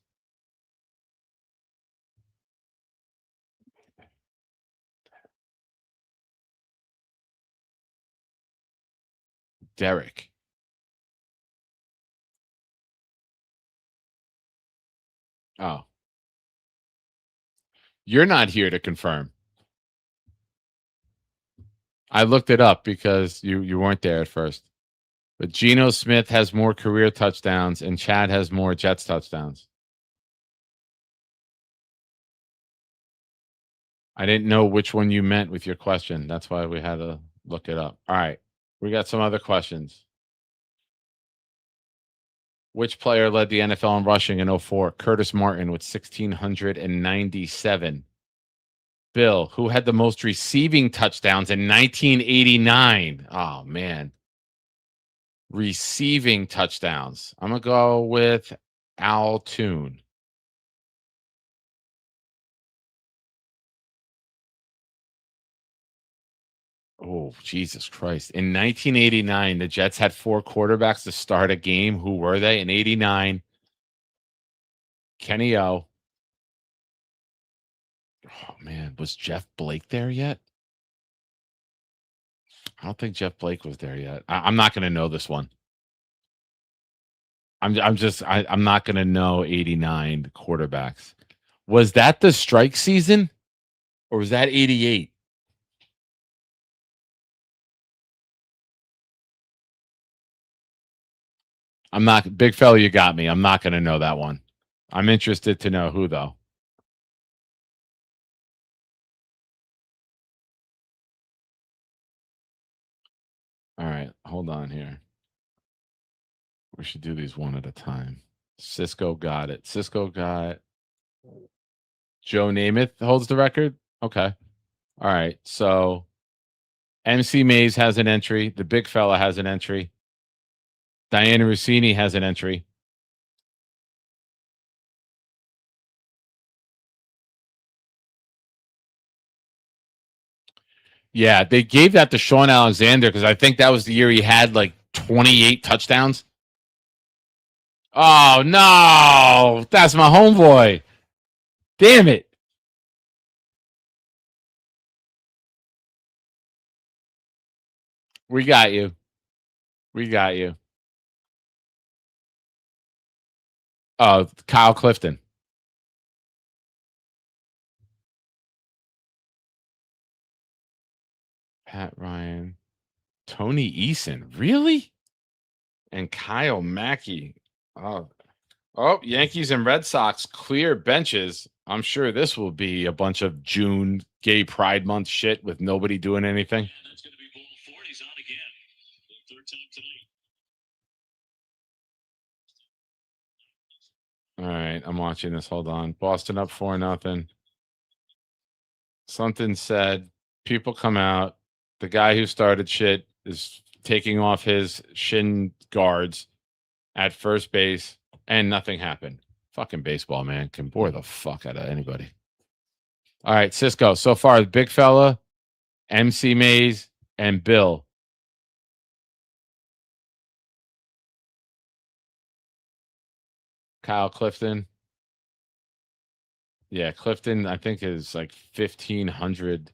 Derek. Oh. You're not here to confirm. I looked it up because you weren't there at first. But Geno Smith has more career touchdowns, and Chad has more Jets touchdowns. I didn't know which one you meant with your question. That's why we had to look it up. All right. We got some other questions. Which player led the NFL in rushing in 04? Curtis Martin with 1,697. Bill, who had the most receiving touchdowns in 1989? Oh, man. Receiving touchdowns. I'm going to go with Al Toon. Oh, Jesus Christ. In 1989, the Jets had 4 quarterbacks to start a game. Who were they? In 89, Kenny O. Oh, man. Was Jeff Blake there yet? I don't think Jeff Blake was there yet. I'm not going to know this one. I'm not going to know 89 quarterbacks. Was that the strike season or was that 88? I'm not, big fella, you got me. I'm not going to know that one. I'm interested to know who, though. All right, hold on here. We should do these one at a time. Cisco got it. Cisco got Joe Namath holds the record. Okay. All right. So MC Mays has an entry. The big fella has an entry. Diana Rossini has an entry. Yeah, they gave that to Sean Alexander because I think that was the year he had like 28 touchdowns. Oh, no. That's my homeboy. Damn it. We got you. We got you. Kyle Clifton. Pat Ryan. Tony Eason. Really? And Kyle Mackey. Oh, Yankees and Red Sox clear benches. I'm sure this will be a bunch of June gay pride month shit with nobody doing anything. All right, I'm watching this. Hold on. Boston up 4-0. Something said, people come out. The guy who started shit is taking off his shin guards at first base, and nothing happened. Fucking baseball, man, can bore the fuck out of anybody. All right, Cisco. So far, the big fella, MC Mays, and Bill. Kyle Clifton. Yeah, Clifton, I think, is like 1,500.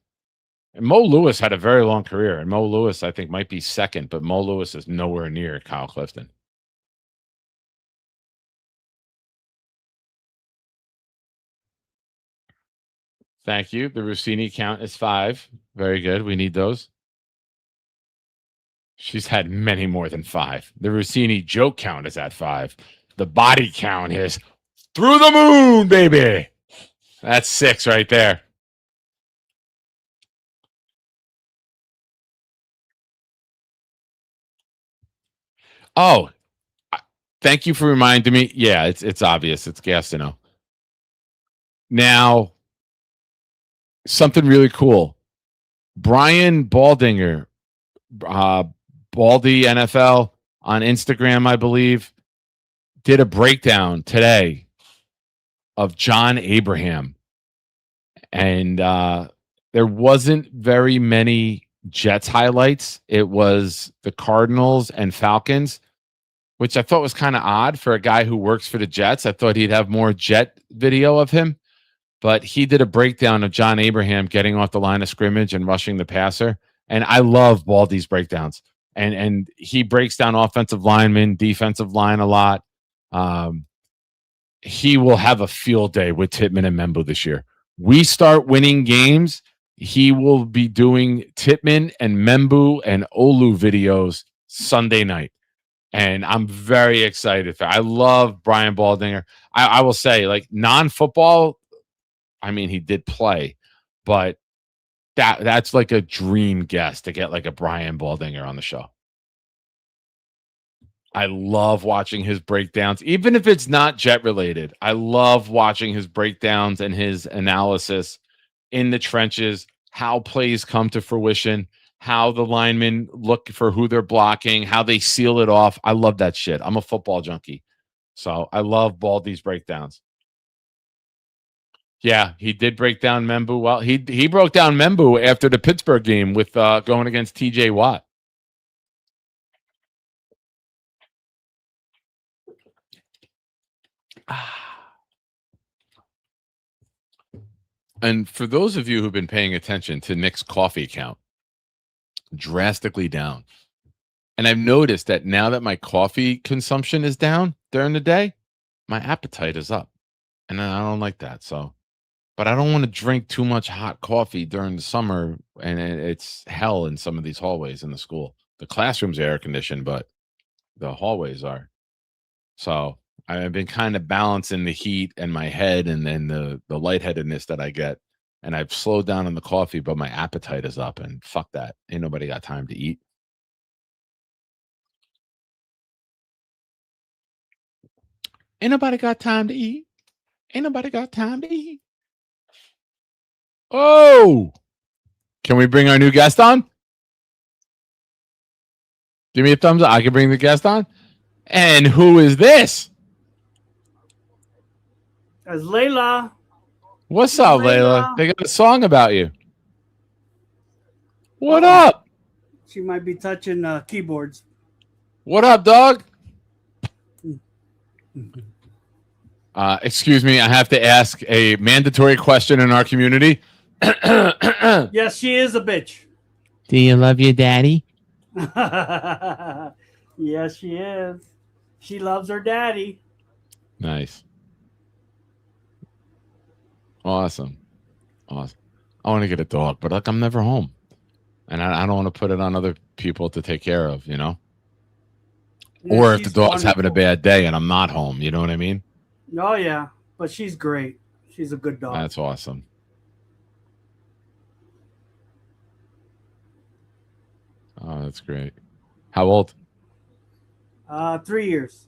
And Mo Lewis had a very long career. And Mo Lewis, I think, might be second, but Mo Lewis is nowhere near Kyle Clifton. Thank you. The Rossini count is 5. Very good. We need those. She's had many more than 5. The Rossini joke count is at 5. The body count is through the moon, baby. That's 6 right there. Oh, thank you for reminding me. Yeah, it's obvious. It's Gastineau. Now, something really cool. Brian Baldinger, Baldy NFL on Instagram, I believe, did a breakdown today of John Abraham. And there wasn't very many Jets highlights. It was the Cardinals and Falcons, which I thought was kind of odd for a guy who works for the Jets. I thought he'd have more Jet video of him. But he did a breakdown of John Abraham getting off the line of scrimmage and rushing the passer. And I love Baldy's breakdowns. And he breaks down offensive linemen, defensive line a lot. He will have a field day with Tittman and Membu this year. We start winning games, he will be doing Tittman and Membu and Olu videos Sunday night. And I'm very excited for. I love Brian Baldinger. I will say, like non-football. I mean, he did play, but that's like a dream guest to get like a Brian Baldinger on the show. I love watching his breakdowns, even if it's not Jet related. I love watching his breakdowns and his analysis in the trenches, how plays come to fruition, how the linemen look for who they're blocking, how they seal it off. I love that shit. I'm a football junkie. So I love Baldy's breakdowns. Yeah, he did break down Membu. Well, he broke down Membu after the Pittsburgh game with going against TJ Watt. And for those of you who've been paying attention to Nick's coffee count, drastically down. And I've noticed that now that my coffee consumption is down during the day, my appetite is up. And I don't like that. So, but I don't want to drink too much hot coffee during the summer. And it's hell in some of these hallways in the school. The classrooms are air conditioned, but the hallways are. So I've been kind of balancing the heat and my head and then the lightheadedness that I get. And I've slowed down on the coffee, but my appetite is up. And fuck that. Ain't nobody got time to eat. Ain't nobody got time to eat. Ain't nobody got time to eat. Oh, can we bring our new guest on? Give me a thumbs up. I can bring the guest on. And who is this? That's Layla. What's up, Layla? They got a song about you. What up? She might be touching keyboards. What up, dog? Excuse me, I have to ask a mandatory question in our community. Yes, she is a bitch. Do you love your daddy? Yes, she is. She loves her daddy. Nice. Awesome. I want to get a dog, but like I'm never home. And I don't want to put it on other people to take care of, you know? Yeah, or if the she's dog's having a wonderful. bad day and I'm not home, you know what I mean? Oh, yeah. But she's great. She's a good dog. That's awesome. Oh, that's great. How old? 3 years.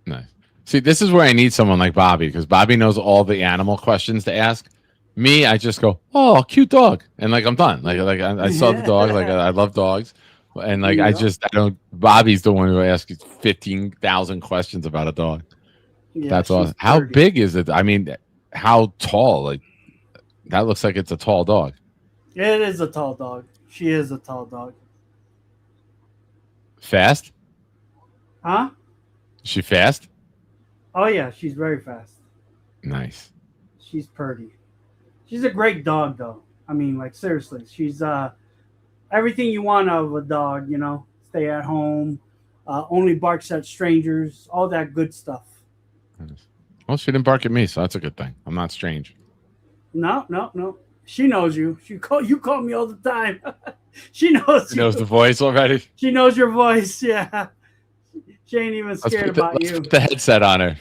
Nice. See, this is where I need someone like Bobby because Bobby knows all the animal questions to ask. Me, I just go, "Oh, cute dog," and like I'm done. Like I saw the dog. Like I love dogs, and like I don't. Bobby's the one who asks 15,000 questions about a dog. Yeah, That's she's awesome. How 30. big is it? I mean, how tall? Like that looks like it's a tall dog. It is a tall dog. She is a tall dog. Fast? Huh? Is she fast? Oh, yeah. She's very fast. Nice. She's pretty. She's a great dog, though. I mean, like, seriously. She's everything you want out of a dog, you know. Stay at home. Only barks at strangers. All that good stuff. Well, she didn't bark at me, so that's a good thing. I'm not strange. No. She knows you. You call me all the time. She knows She knows the voice already. She knows your voice. Yeah. She ain't even scared about let's you. put the headset on her.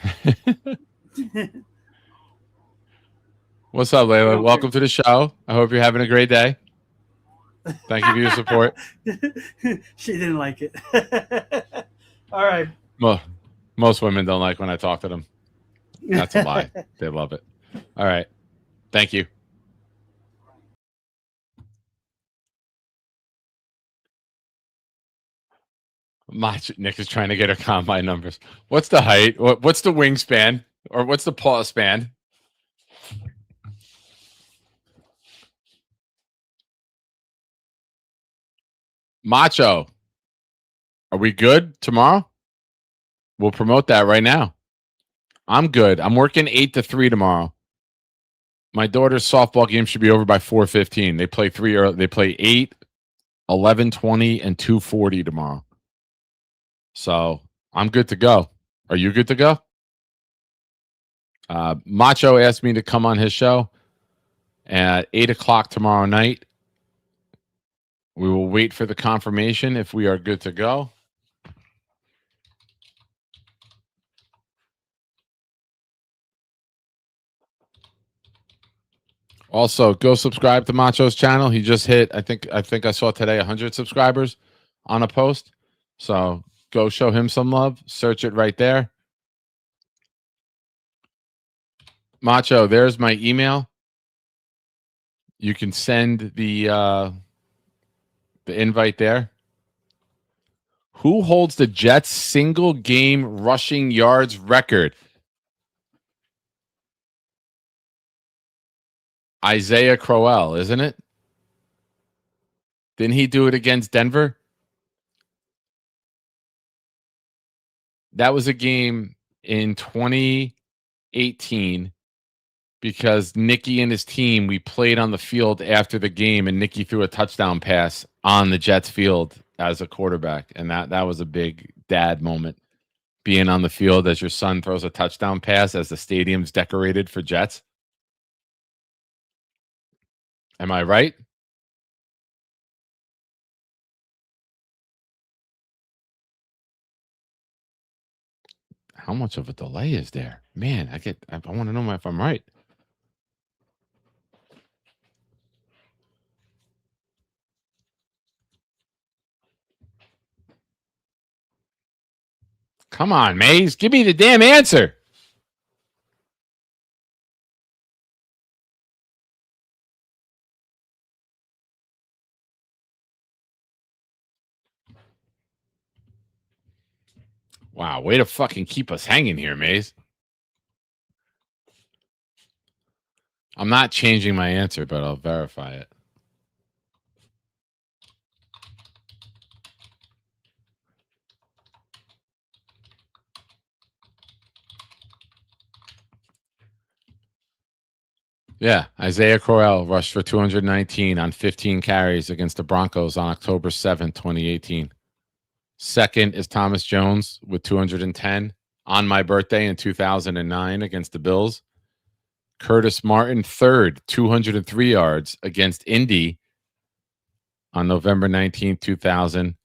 What's up, Layla? Okay. Welcome to the show. I hope you're having a great day. Thank you for your support. She didn't like it. All right. Well, most women don't like when I talk to them. That's a lie. They love it. All right. Thank you. Nick is trying to get her combine numbers. What's the height? What's the wingspan? Or what's the paw span? Macho. Are we good tomorrow? We'll promote that right now. I'm good. I'm working 8 to 3 tomorrow. My daughter's softball game should be over by 4:15. They play 3 they play 8, 11:20, and 2:40 tomorrow. So I'm good to go. Are you good to go? Macho asked me to come on his show at 8 o'clock tomorrow night. We will wait for the confirmation if we are good to go. Also, go subscribe to Macho's channel. He just hit, I think I saw today 100 subscribers on a post. So go show him some love. Search it right there. Macho, there's my email. You can send the invite there. Who holds the Jets' single game rushing yards record? Isaiah Crowell, isn't it? Didn't he do it against Denver? That was a game in 2018 because Nicky and his team, we played on the field after the game, and Nicky threw a touchdown pass on the Jets field as a quarterback. And that was a big dad moment, being on the field as your son throws a touchdown pass as the stadium's decorated for Jets. Am I right? How much of a delay is there? Man, I want to know if I'm right. Come on, Maze. Give me the damn answer. Wow, way to fucking keep us hanging here, Maze. I'm not changing my answer, but I'll verify it. Yeah, Isaiah Crowell rushed for 219 on 15 carries against the Broncos on October 7th, 2018. Second is Thomas Jones with 210 on my birthday in 2009 against the Bills. Curtis Martin, third, 203 yards against Indy on November 19th, 2000.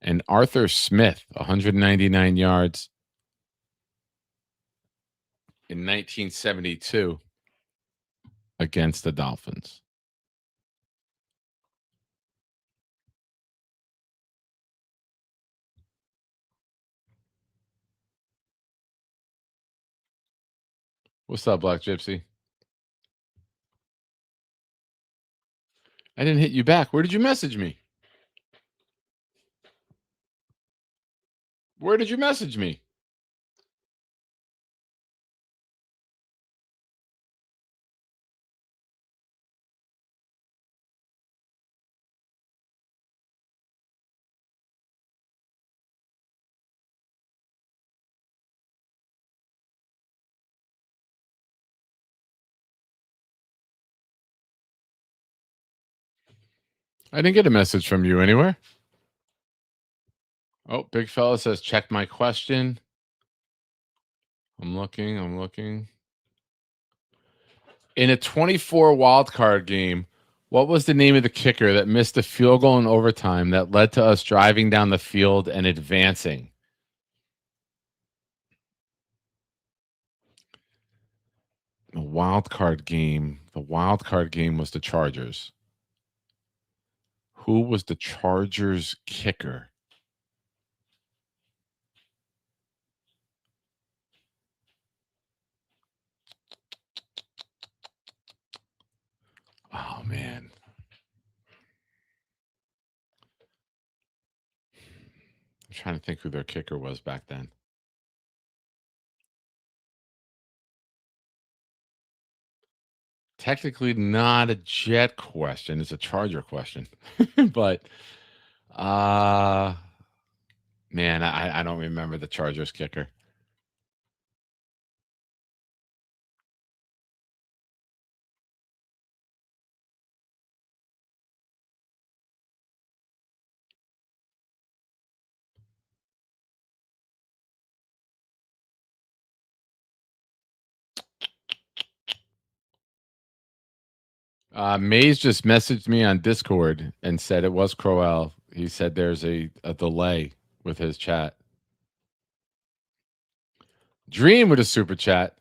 And Arthur Smith, 199 yards in 1972 against the Dolphins. What's up, Black Gypsy? I didn't hit you back. Where did you message me? Where did you message me? I didn't get a message from you anywhere. Oh, big fella says, check my question. I'm looking. In a 24 wild card game, what was the name of the kicker that missed a field goal in overtime that led to us driving down the field and advancing? The wild card game. The wild card game was the Chargers. Who was the Chargers kicker? Oh, man. I'm trying to think who their kicker was back then. Technically not a Jet question. It's a Charger question. But, man, I don't remember the Chargers kicker. Mays just messaged me on Discord and said it was Crowell. He said there's a delay with his chat. Dream with a super chat.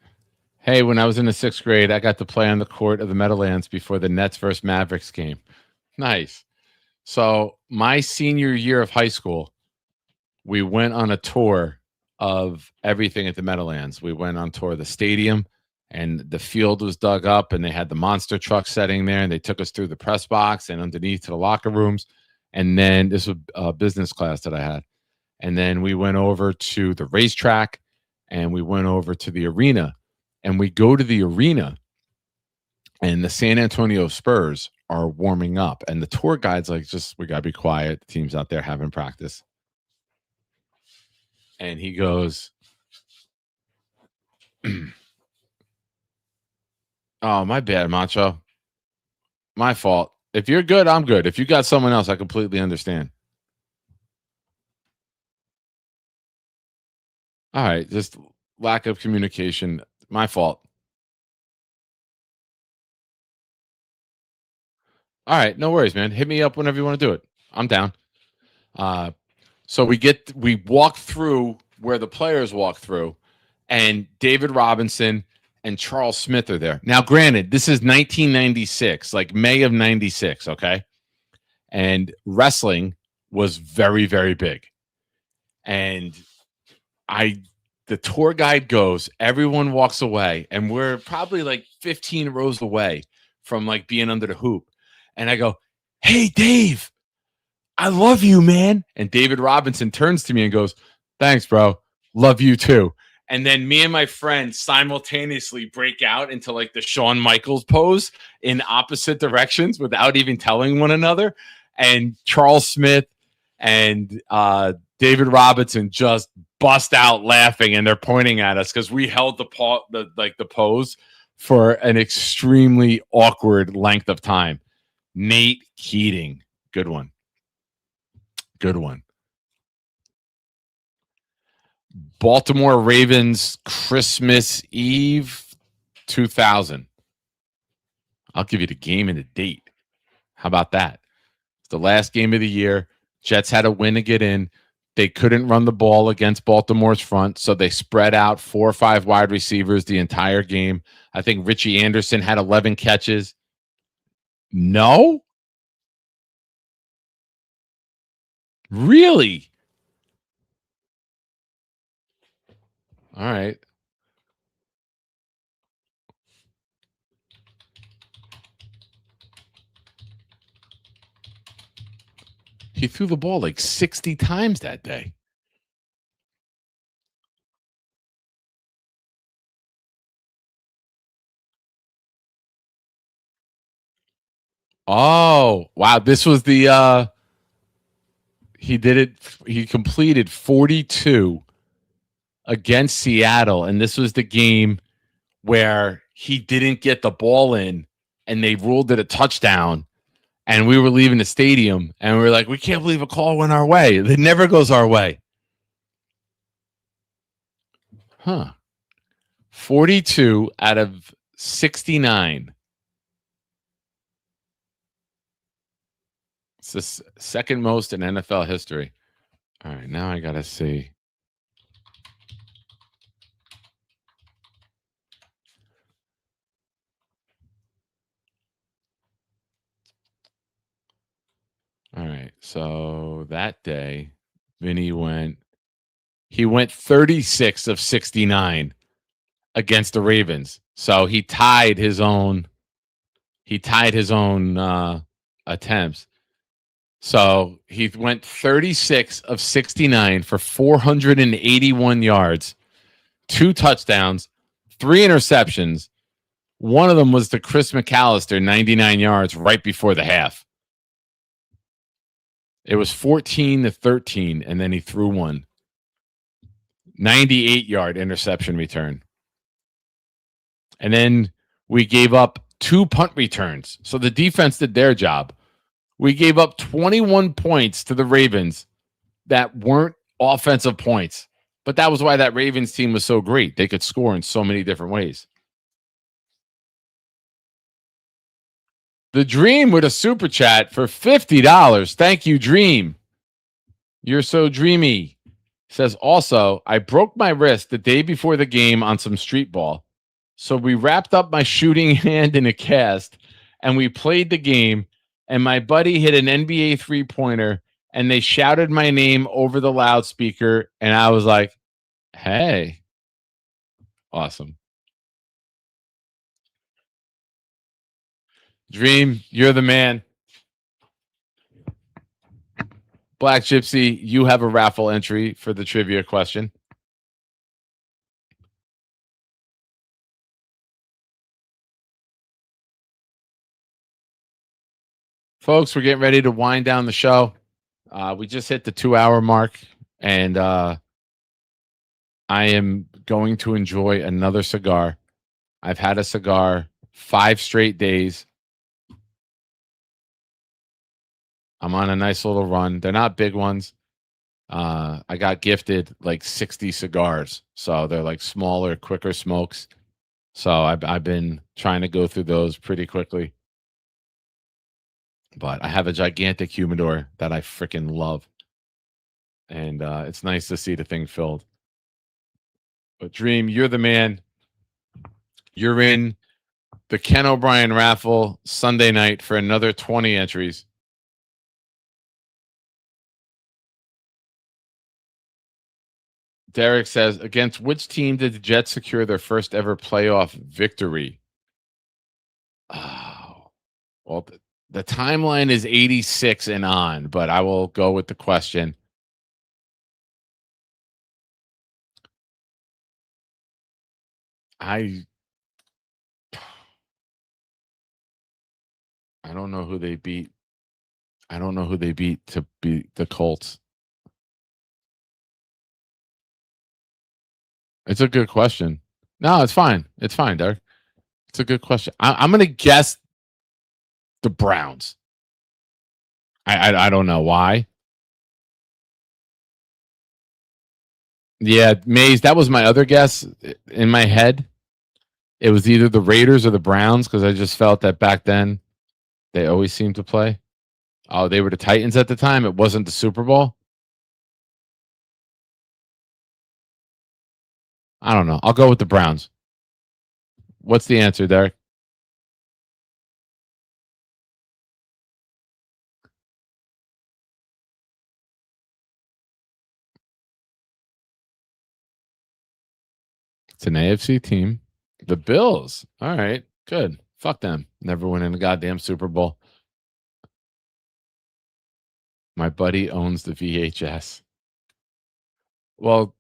Hey, when I was in the 6th grade, I got to play on the court of the Meadowlands before the Nets versus Mavericks game. Nice. So my senior year of high school, we went on a tour of everything at the Meadowlands. We went on tour of the stadium, and the field was dug up, and they had the monster truck setting there, and they took us through the press box and underneath to the locker rooms. And then this was a business class that I had. And then we went over to the racetrack, and we went over to the arena. And we go to the arena, and the San Antonio Spurs are warming up. And the tour guide's like, we got to be quiet. The team's out there having practice. And he goes, oh, my bad, Macho. My fault. If you're good, I'm good. If you got someone else, I completely understand. All right. Just lack of communication. My fault. All right. No worries, man. Hit me up whenever you want to do it. I'm down. So we walk through where the players walk through, and David Robinson and Charles Smith are there. Now, granted, this is 1996, like May of 96, okay? And wrestling was very, very big. And the tour guide goes, everyone walks away, and we're probably like 15 rows away from like being under the hoop. And I go, hey, Dave, I love you, man. And David Robinson turns to me and goes, thanks, bro. Love you too. And then me and my friend simultaneously break out into like the Shawn Michaels pose in opposite directions without even telling one another. And Charles Smith and David Robinson just bust out laughing, and they're pointing at us because we held the pose for an extremely awkward length of time. Nate Keating. Good one. Good one. Baltimore Ravens Christmas Eve 2000. I'll give you the game and the date. How about that? It's the last game of the year. Jets had a win to get in. They couldn't run the ball against Baltimore's front, so they spread out 4 or 5 wide receivers the entire game. I think Richie Anderson had 11 catches. No? Really? All right. He threw the ball like 60 times that day. Oh, wow. This was the he completed 42 against Seattle, and this was the game where he didn't get the ball in and they ruled it a touchdown, and we were leaving the stadium and we were like, we can't believe a call went our way. It never goes our way. Huh. 42 out of 69. It's the second most in NFL history. All right, now I got to see. All right, so that day, Vinny went 36 of 69 against the Ravens. So he tied his own attempts. So he went 36 of 69 for 481 yards, 2 touchdowns, 3 interceptions. One of them was to Chris McAllister, 99 yards right before the half. It was 14-13, and then he threw one. 98-yard interception return. And then we gave up 2 punt returns. So the defense did their job. We gave up 21 points to the Ravens that weren't offensive points. But that was why that Ravens team was so great. They could score in so many different ways. The Dream with a super chat for $50. Thank you, Dream. You're so dreamy. Says also, I broke my wrist the day before the game on some street ball. So we wrapped up my shooting hand in a cast and we played the game. And my buddy hit an NBA 3-pointer and they shouted my name over the loudspeaker. And I was like, hey, awesome. Dream, you're the man. Black Gypsy, you have a raffle entry for the trivia question. Folks, we're getting ready to wind down the show. We just hit the 2-hour mark, and I am going to enjoy another cigar. I've had a cigar 5 straight days. I'm on a nice little run. They're not big ones. I got gifted like 60 cigars, so they're like smaller, quicker smokes. So I've been trying to go through those pretty quickly. But I have a gigantic humidor that I freaking love. And it's nice to see the thing filled. But Dream, you're the man. You're in the Ken O'Brien raffle Sunday night for another 20 entries. Derek says, against which team did the Jets secure their first ever playoff victory? Oh, well, the timeline is 86 and on, but I will go with the question. I don't know who they beat. I don't know who they beat to beat the Colts. It's a good question. No, it's fine. It's fine, Derek. It's a good question. I'm going to guess the Browns. I don't know why. Yeah, Mays, that was my other guess in my head. It was either the Raiders or the Browns because I just felt that back then they always seemed to play. Oh, they were the Titans at the time. It wasn't the Super Bowl. I don't know. I'll go with the Browns. What's the answer, Derek? It's an AFC team. The Bills. All right. Good. Fuck them. Never winning a goddamn Super Bowl. My buddy owns the VHS. Well,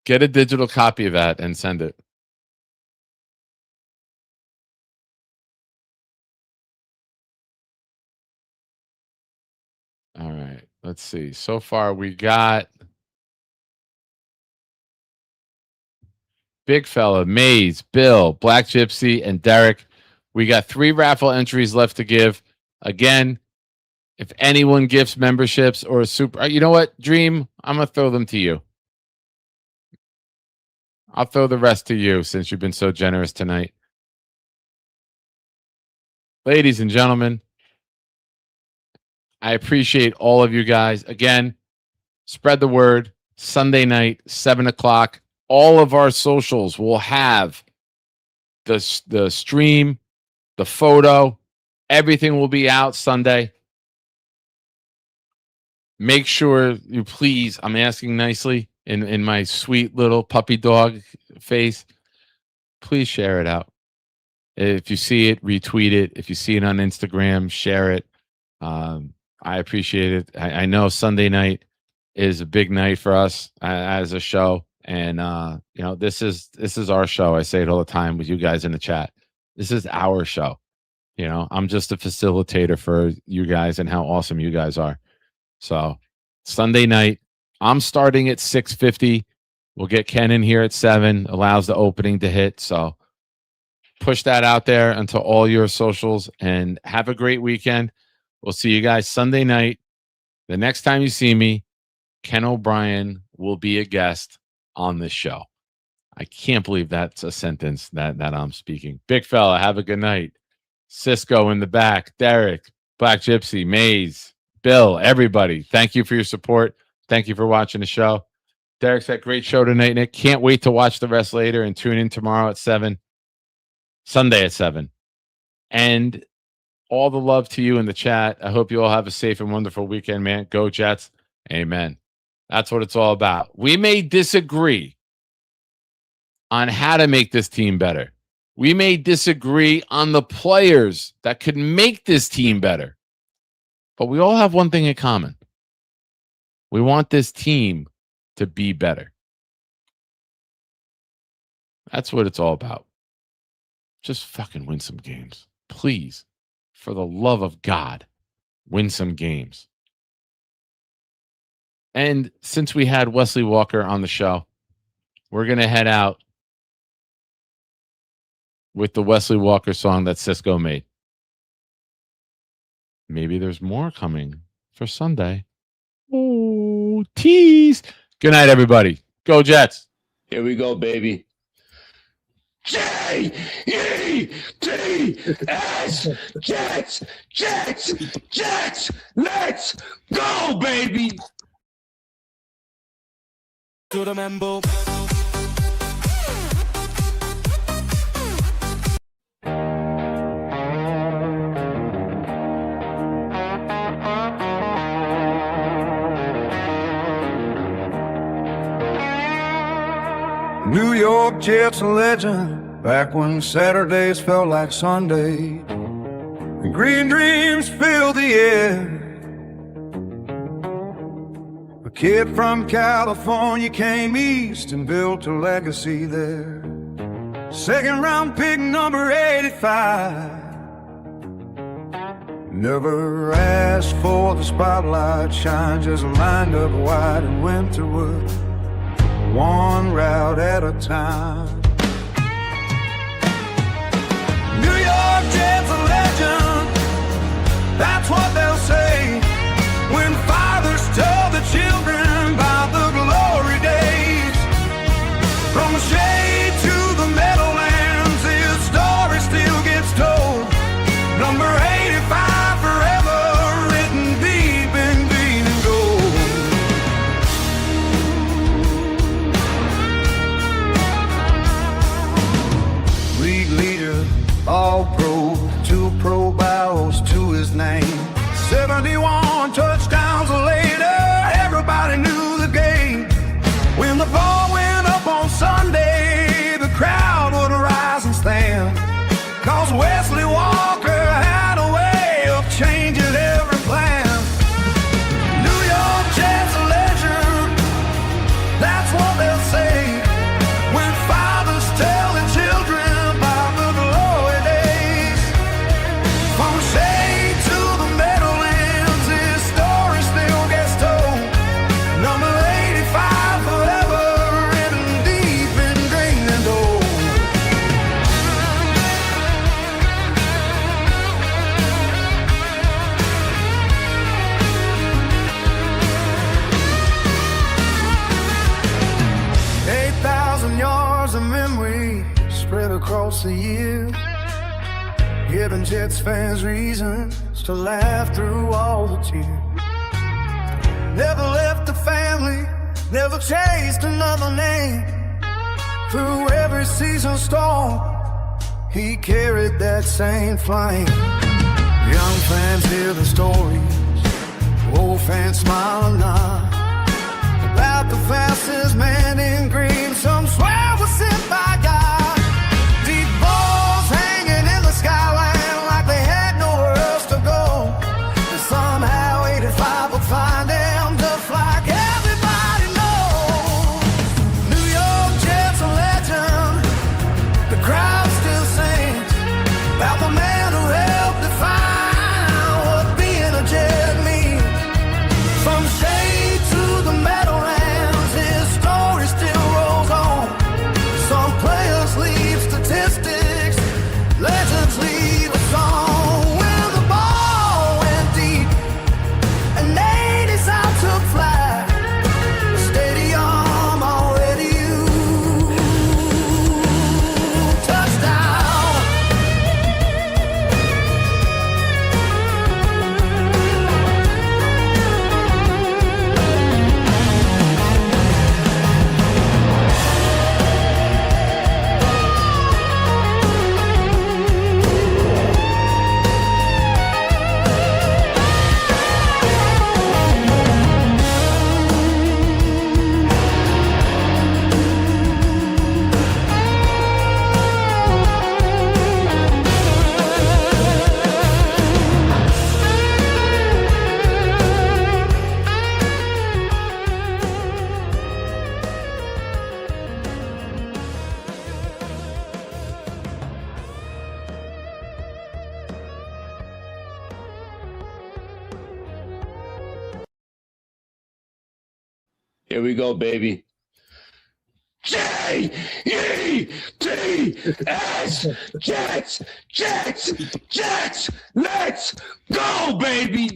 get a digital copy of that and send it. All right. Let's see. So far, we got Big Fella, Maze, Bill, Black Gypsy, and Derek. We got 3 raffle entries left to give. Again, if anyone gifts memberships or a super, you know what, Dream? I'm going to throw them to you. I'll throw the rest to you since you've been so generous tonight. Ladies and gentlemen, I appreciate all of you guys. Again, spread the word. Sunday night, 7 o'clock. All of our socials will have the stream, the photo. Everything will be out Sunday. Make sure you please, I'm asking nicely in my sweet little puppy dog face, please share it out. If you see it, retweet it. If you see it on Instagram, share it. I appreciate it. I know Sunday night is a big night for us as a show. And you know, this is our show. I say it all the time with you guys in the chat. This is our show. You know, I'm just a facilitator for you guys and how awesome you guys are. So Sunday night, I'm starting at 6:50. We'll get Ken in here at 7. Allows the opening to hit. So push that out there onto all your socials and have a great weekend. We'll see you guys Sunday night. The next time you see me, Ken O'Brien will be a guest on this show. I can't believe that's a sentence that I'm speaking. Big Fella, have a good night. Cisco in the back, Derek, Black Gypsy, Maze, Bill, everybody. Thank you for your support. Thank you for watching the show. Derek's had a great show tonight, Nick. Can't wait to watch the rest later and tune in tomorrow at 7. Sunday at 7. And all the love to you in the chat. I hope you all have a safe and wonderful weekend, man. Go Jets. Amen. That's what it's all about. We may disagree on how to make this team better. We may disagree on the players that could make this team better. But we all have one thing in common. We want this team to be better. That's what it's all about. Just fucking win some games. Please, for the love of God, win some games. And since we had Wesley Walker on the show, we're going to head out with the Wesley Walker song that Cisco made. Maybe there's more coming for Sunday. Oh, tease. Good night, everybody. Go Jets. Here we go, baby. J-E-T-S. Jets, Jets, Jets. Let's go, baby. To the member. New York Jets a legend, back when Saturdays felt like Sundays, and green dreams filled the air. A kid from California came east and built a legacy there. Second round pick number 85. Never asked for the spotlight shine, just lined up wide and went through it, one route at a time. New York Jets a legend, that's what they'll say when fathers tell the children about the glory days. From the shade to the Meadowlands, his story still gets told. Number 85 forever, written deep in green and gold. League leader, all pro, 2 Pro Bowls to his name. 71 touchdowns later, everybody knew the game. When the ball went up on Sunday, the crowd would rise and stand. 'Cause Wesley Walker had a way of changing every plan. New York Jets a legend, that's what they'll say when fathers tell their children about the glory days. From shade to the Meadowlands, his story still gets told. Number 85 forever, written deep in green and gold. Yards of memory spread across the year, giving Jets fans reasons to laugh through all the tears. Never left the family, never chased another name. Through every season storm, he carried that same flame. Young fans hear the stories, old fans smile and nod about the fastest man in green. Some swear was sent by God. Deep balls hanging in the skyline like they had nowhere else to go. And somehow 85 will find them just like everybody knows. New York Jets a legend, the crowd still sings about the man who helped define what being a Jet means. From shade to the Meadowlands, his story still rolls on. Here we go, baby. J-E-T-S. Jets. Jets. Jets. Let's go, baby.